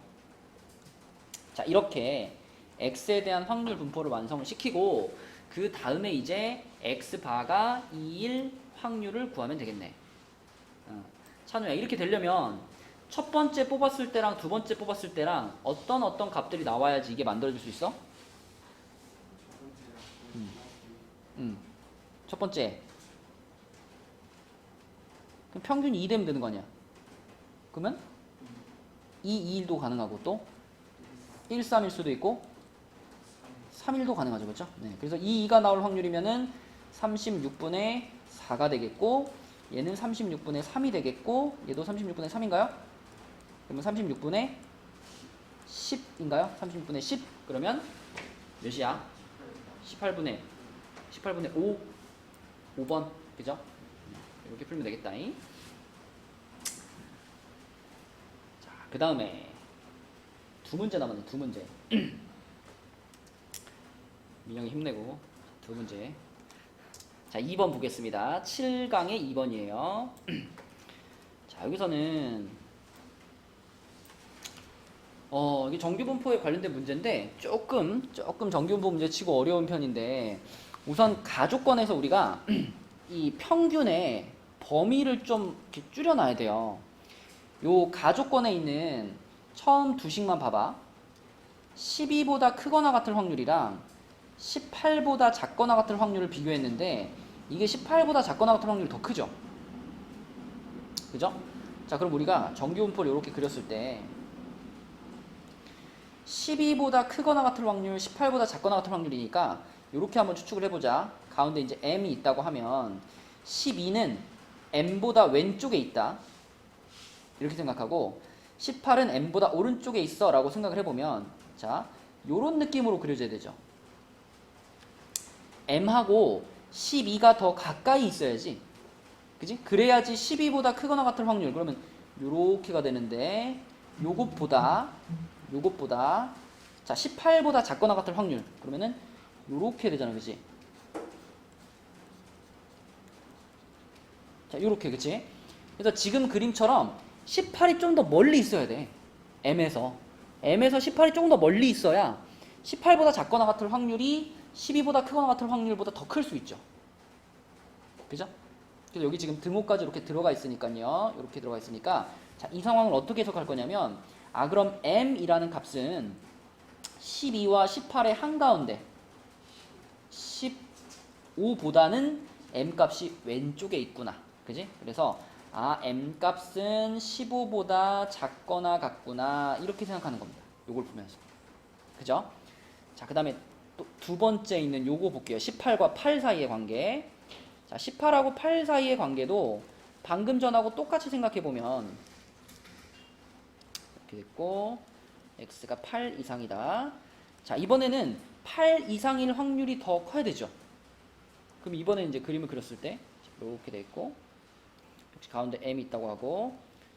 자, 이렇게 x에 대한 확률 분포를 완성을 시키고 그 다음에 이제 x바가 2일 확률을 구하면 되겠네. 찬우야, 이렇게 되려면 첫 번째 뽑았을 때랑 두 번째 뽑았을 때랑 어떤 값들이 나와야지 이게 만들어질 수 있어? 첫 번째 그럼 평균이 2 되면 되는 거 아니야? 그러면 2, 2일도 가능하고 또 1, 3일 수도 있고 3일도 가능하죠. 그렇죠? 네. 그래서 2, 2가 나올 확률이면은 36분의 4가 되겠고 얘는 36분의 3이 되겠고 얘도 36분의 3인가요? 그러면 36분의 10인가요? 36분의 10 그러면 몇이야? 18분의 5번 그죠? 이렇게 풀면 되겠다. 자, 그 다음에 두 문제 남았네. 두 문제. 민영이 힘내고 두 문제. 자, 2번 보겠습니다. 7강의 2번이에요. 자, 여기서는 이게 정규분포에 관련된 문제인데 조금 정규분포 문제 치고 어려운 편인데 우선 가족권에서 우리가 이 평균의 범위를 좀 이렇게 줄여놔야 돼요. 요 가조건에 있는 처음 두 식만 봐봐. 12보다 크거나 같을 확률이랑 18보다 작거나 같을 확률을 비교했는데 이게 18보다 작거나 같을 확률이 더 크죠? 그죠? 자, 그럼 우리가 정규분포를 이렇게 그렸을 때 12보다 크거나 같을 확률, 18보다 작거나 같을 확률이니까 이렇게 한번 추측을 해보자. 가운데 이제 m이 있다고 하면 12는 m보다 왼쪽에 있다. 이렇게 생각하고 18은 m보다 오른쪽에 있어 라고 생각을 해보면 자, 요런 느낌으로 그려져야 되죠. m하고 12가 더 가까이 있어야지. 그지? 그래야지 12보다 크거나 같을 확률. 그러면 요렇게가 되는데 요것보다 자 18보다 작거나 같을 확률. 그러면은 요렇게 되잖아. 그지? 자, 요렇게. 그치? 그래서 지금 그림처럼 18이 좀 더 멀리 있어야 돼. m에서 18이 조금 더 멀리 있어야 18보다 작거나 같을 확률이 12보다 크거나 같을 확률보다 더 클 수 있죠. 그죠? 그래서 여기 지금 등호까지 이렇게 들어가 있으니까요. 이렇게 들어가 있으니까 자, 이 상황을 어떻게 해석할 거냐면 그럼 m이라는 값은 12와 18의 한가운데 15보다는 m 값이 왼쪽에 있구나. 그지? 그래서 m 값은 15보다 작거나 같구나. 이렇게 생각하는 겁니다. 요걸 보면서. 그죠? 자, 그 다음에 또 두 번째 있는 요거 볼게요. 18과 8 사이의 관계. 자, 18하고 8 사이의 관계도 방금 전하고 똑같이 생각해보면 이렇게 됐고 x가 8 이상이다. 자, 이번에는 8 이상일 확률이 더 커야 되죠. 그럼 이번에 이제 그림을 그렸을 때 이렇게 돼 있고 역시 가운데 m이 있다고 하고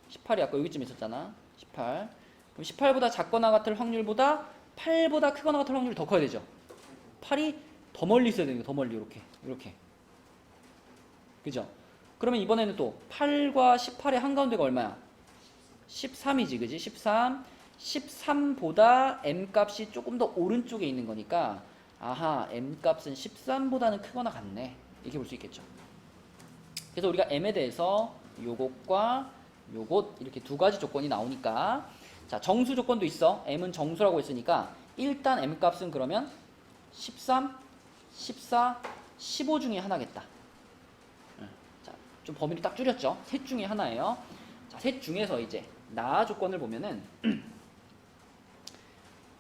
18이 아까 여기쯤 있었잖아. 18. 그럼 18보다 작거나 같을 확률보다 8보다 크거나 같을 확률이 더 커야 되죠. 8이 더 멀리 있어야 되는 거예요. 더 멀리 이렇게. 그죠? 그러면 이번에는 또 8과 18의 한가운데가 얼마야? 13이지. 그지? 13. 13보다 m값이 조금 더 오른쪽에 있는 거니까 아하, m값은 13보다는 크거나 같네. 이렇게 볼 수 있겠죠. 그래서 우리가 m에 대해서 요것과 요것 이렇게 두 가지 조건이 나오니까 자, 정수 조건도 있어. m은 정수라고 했으니까 일단 m값은 그러면 13, 14, 15 중에 하나겠다. 자, 좀 범위를 딱 줄였죠. 셋 중에 하나예요. 자, 셋 중에서 이제 나 조건을 보면은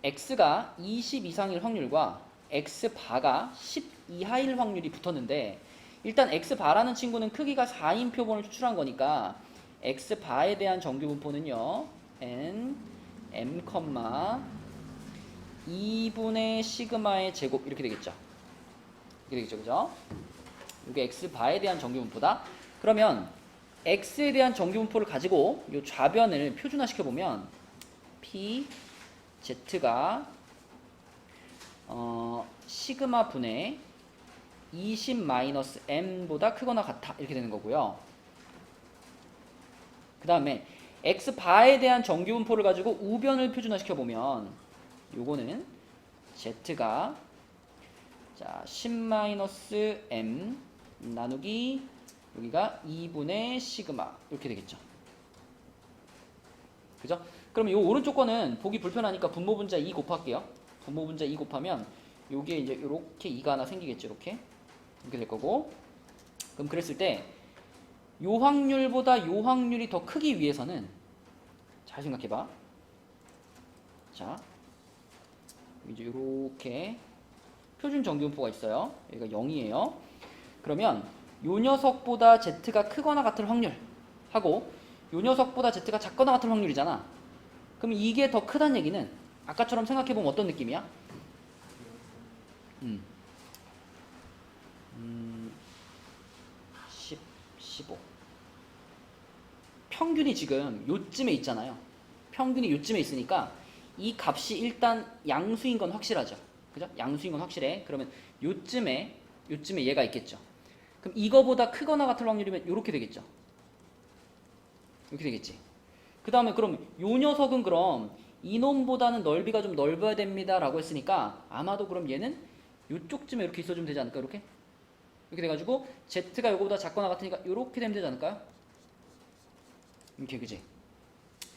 x가 20 이상일 확률과 x바가 10 이하일 확률이 붙었는데 일단 x바라는 친구는 크기가 4인 표본을 추출한 거니까 x바에 대한 정규분포는요 n m, 2분의 시그마의 제곱 이렇게 되겠죠. 이렇게 되겠죠. 그죠? 이게 x바에 대한 정규분포다. 그러면 x에 대한 정규분포를 가지고 이 좌변을 표준화시켜 보면 p z가 시그마 분의 20-m보다 크거나 같아 이렇게 되는 거고요. 그 다음에 x바에 대한 정규분포를 가지고 우변을 표준화시켜 보면 요거는 z가 자 10-m 나누기 여기가 2분의 시그마 이렇게 되겠죠. 그죠? 그럼 요 오른쪽 거는 보기 불편하니까 분모분자 2 곱할게요. 분모분자 2 곱하면 요게 이제 요렇게 2가 하나 생기겠죠. 이렇게 될 거고. 그럼 그랬을 때 요 확률보다 요 확률이 더 크기 위해서는 잘 생각해봐. 자, 이제 요렇게 표준 정규분포가 있어요. 여기가 0이에요. 그러면 요 녀석보다 z가 크거나 같을 확률 하고 요 녀석보다 z가 작거나 같을 확률이잖아. 그럼 이게 더 크다는 얘기는 아까처럼 생각해보면 어떤 느낌이야? 10, 15 평균이 지금 요쯤에 있잖아요. 평균이 요쯤에 있으니까 이 값이 일단 양수인 건 확실하죠. 그죠? 양수인 건 확실해. 그러면 요쯤에 얘가 있겠죠. 그럼 이거보다 크거나 같을 확률이면 요렇게 되겠죠. 이렇게 되겠지. 그 다음에 그럼 요 녀석은 그럼 이놈보다는 넓이가 좀 넓어야 됩니다 라고 했으니까 아마도 그럼 얘는 요쪽쯤에 이렇게 있어주면 되지 않을까? 이렇게 돼가지고 z가 요거보다 작거나 같으니까 요렇게 되면 되지 않을까요? 이렇게. 그지?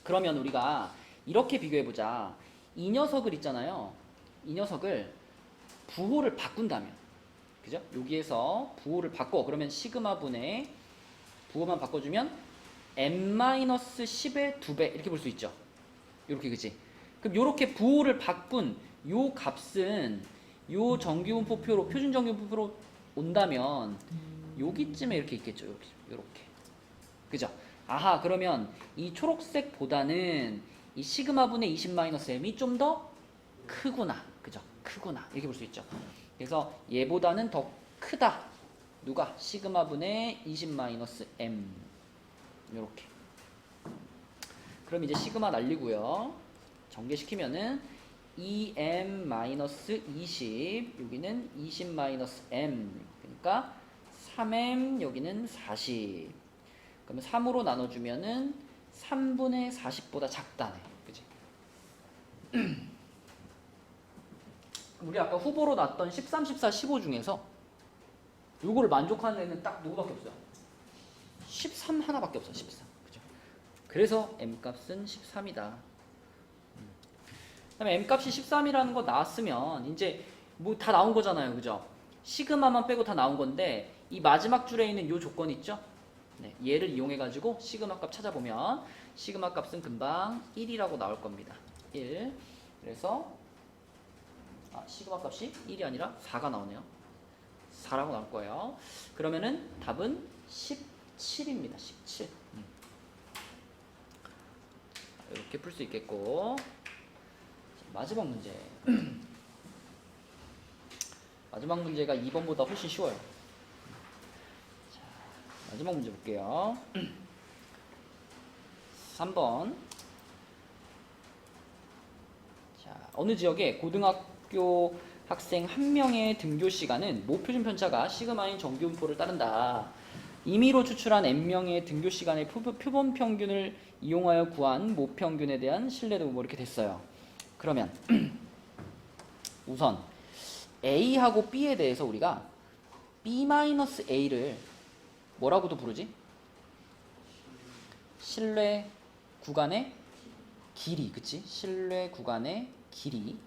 그러면 우리가 이렇게 비교해보자. 이 녀석을 있잖아요. 이 녀석을 부호를 바꾼다면, 그죠? 여기에서 부호를 바꿔. 그러면 시그마 분의 부호만 바꿔주면 n-10의 2배 이렇게 볼 수 있죠. 이렇게, 그지? 그럼 이렇게 부호를 바꾼 요 값은 요 정규분포표로, 표준 정규분포표로 온다면 여기쯤에 이렇게 있겠죠. 요렇게. 그죠? 아하, 그러면 이 초록색보다는 이 시그마 분의 20-m이 좀 더 크구나. 그죠? 크구나. 이렇게 볼 수 있죠. 그래서 얘보다는 더 크다. 누가? 시그마 분의 20-m. 요렇게. 그럼 이제 시그마 날리고요. 전개시키면은 2m-20, 여기는 20-m. 그러니까 3m, 여기는 40. 그러면 3으로 나눠주면은 3분의 40보다 작다네. 그치? 우리 아까 후보로 놨던 13, 14, 15 중에서 요거를 만족하는 애는 딱 누구밖에 없어요? 13 하나밖에 없어. 13. 그죠? 그래서 m값은 13이다. 그다음에 m값이 13이라는 거 나왔으면 이제 뭐 다 나온 거잖아요. 그죠? 시그마만 빼고 다 나온 건데 이 마지막 줄에 있는 요 조건 있죠? 네, 얘를 이용해 가지고 시그마 값 찾아보면 시그마 값은 금방 1이라고 나올 겁니다. 1. 그래서 시그마 값이 1이 아니라 4가 나오네요. 4라고 나올 거예요. 그러면은 답은 17입니다. 17. 이렇게 풀 수 있겠고, 마지막 문제. 마지막 문제가 2번보다 훨씬 쉬워요. 자, 마지막 문제 볼게요. 3번. 자, 어느 지역에 고등학교 학생 1명의 등교 시간은 모 표준 편차가 시그마인 정규분포를 따른다. 임의로 추출한 n명의 등교 시간의 표본 평균을 이용하여 구한 모 평균에 대한 신뢰도 뭐 이렇게 됐어요. 그러면 우선 A하고 B에 대해서 우리가 B-A를 뭐라고도 부르지? 신뢰 구간의 길이, 그치? 신뢰 구간의 길이.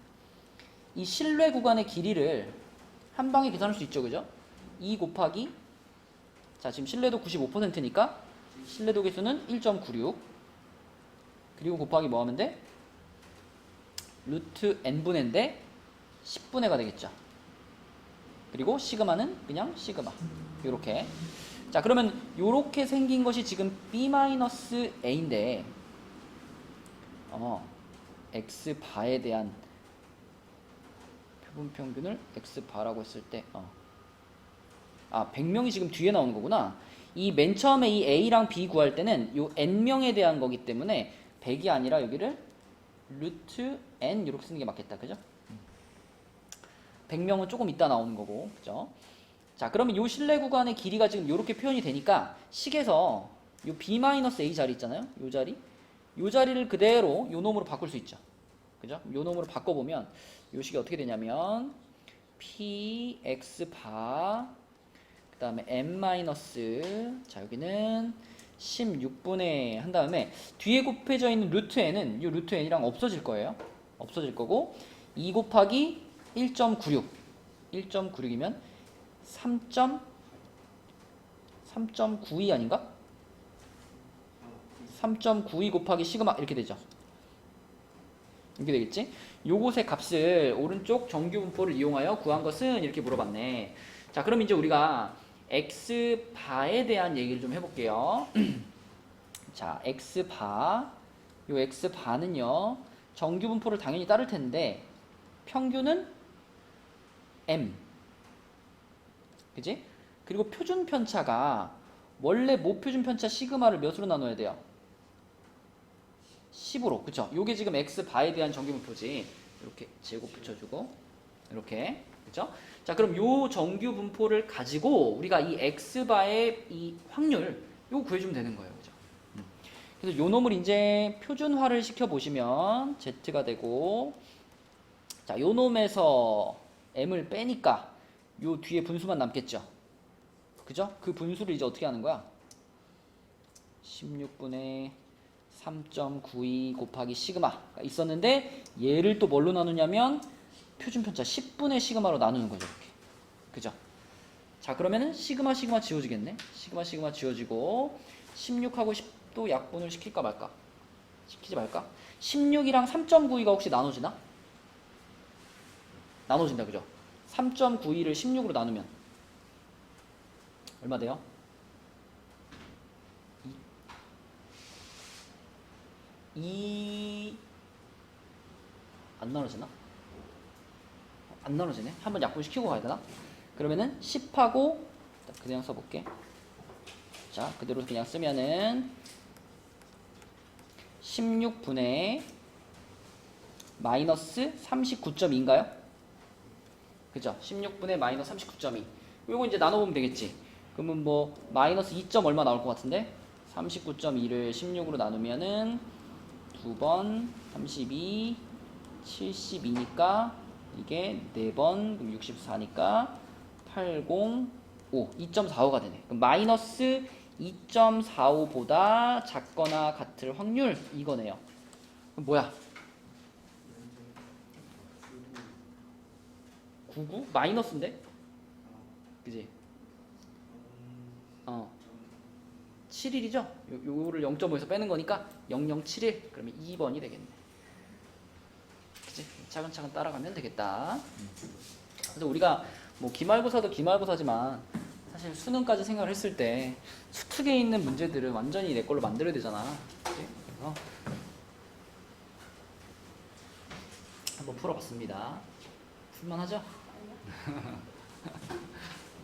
이 신뢰 구간의 길이를 한 방에 계산할 수 있죠, 그죠? 2 곱하기, 자, 지금 신뢰도 95%니까 신뢰도 개수는 1.96. 그리고 곱하기 뭐 하면 돼? 루트 n분의 n인데 10분의 가 되겠죠. 그리고 시그마는 그냥 시그마. 요렇게. 자, 그러면 요렇게 생긴 것이 지금 B-A인데 X바에 대한 표본 평균을 X바라고 했을 때 100명이 지금 뒤에 나오는 거구나. 이 맨 처음에 이 A랑 B 구할 때는 요 N명에 대한 거기 때문에 100이 아니라 여기를 루트 N 이렇게 쓰는 게 맞겠다. 그죠? 100명은 조금 이따 나오는 거고. 그죠? 자, 그러면 요 신뢰 구간의 길이가 지금 이렇게 표현이 되니까 식에서 요 B-A 자리 있잖아요. 요 자리. 요 자리를 그대로 요 놈으로 바꿀 수 있죠. 그죠? 요 놈으로 바꿔보면 요 식이 어떻게 되냐면 PX 그 다음에 n 자, 여기는 16분의 한 다음에 뒤에 곱해져 있는 루트 n은 이 루트 n이랑 없어질 거예요. 없어질 거고 2 곱하기 1.96 1.96이면 3.92 아닌가? 3.92 곱하기 시그마 이렇게 되죠. 이렇게 되겠지? 요것의 값을 오른쪽 정규분포를 이용하여 구한 것은 이렇게 물어봤네. 자, 그럼 이제 우리가 X바에 대한 얘기를 좀 해볼게요. 자, X바. 요 X바는요, 정규분포를 당연히 따를 텐데, 평균은 M. 그지? 그리고 표준 편차가, 원래 모표준 편차 시그마를 몇으로 나눠야 돼요? 10으로. 그쵸? 요게 지금 X바에 대한 정규분포지. 이렇게 제곱 붙여주고, 이렇게. 그죠? 자, 그럼 요 정규 분포를 가지고 우리가 이 X바의 이 확률 요거 구해주면 되는 거예요. 그죠? 그래서 요 놈을 이제 표준화를 시켜보시면 Z가 되고, 자, 요 놈에서 M을 빼니까 요 뒤에 분수만 남겠죠? 그죠? 그 분수를 이제 어떻게 하는 거야? 16분의 3.92 곱하기 시그마가 있었는데 얘를 또 뭘로 나누냐면 표준편차 10분의 시그마로 나누는 거죠. 이렇게. 그죠? 자, 그러면은 시그마 지워지겠네. 시그마 지워지고 16하고 10도 약분을 시킬까 말까? 시키지 말까? 16이랑 3.92가 혹시 나눠지나? 나눠진다. 그죠? 3.92를 16으로 나누면 얼마 돼요? 안 나눠지나? 안 나눠지네. 한번 약분시키고 가야 되나? 그러면은 10하고 그냥 써볼게. 자, 그대로 그냥 쓰면은 16분의 마이너스 39.2인가요? 그죠? 16분의 마이너스 39.2. 요거 이제 나눠보면 되겠지. 그러면 뭐 마이너스 2점 얼마 나올 것 같은데? 39.2를 16으로 나누면은 2번 32 72니까 이게 4번 그럼 64니까 805 2.45가 되네. 그럼 마이너스 2.45보다 작거나 같을 확률 이거네요. 그럼 뭐야? 99? 마이너스인데? 그지? 7일이죠? 요거를 0.5에서 빼는 거니까 0071 그러면 2번이 되겠네. 그치? 차근차근 따라가면 되겠다. 그래서 우리가 뭐 기말고사도 기말고사지만 사실 수능까지 생각을 했을 때 수특에 있는 문제들은 완전히 내 걸로 만들어야 되잖아. 그치? 그래서 한번 풀어봤습니다. 풀만하죠?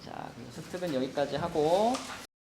자, 수특은 여기까지 하고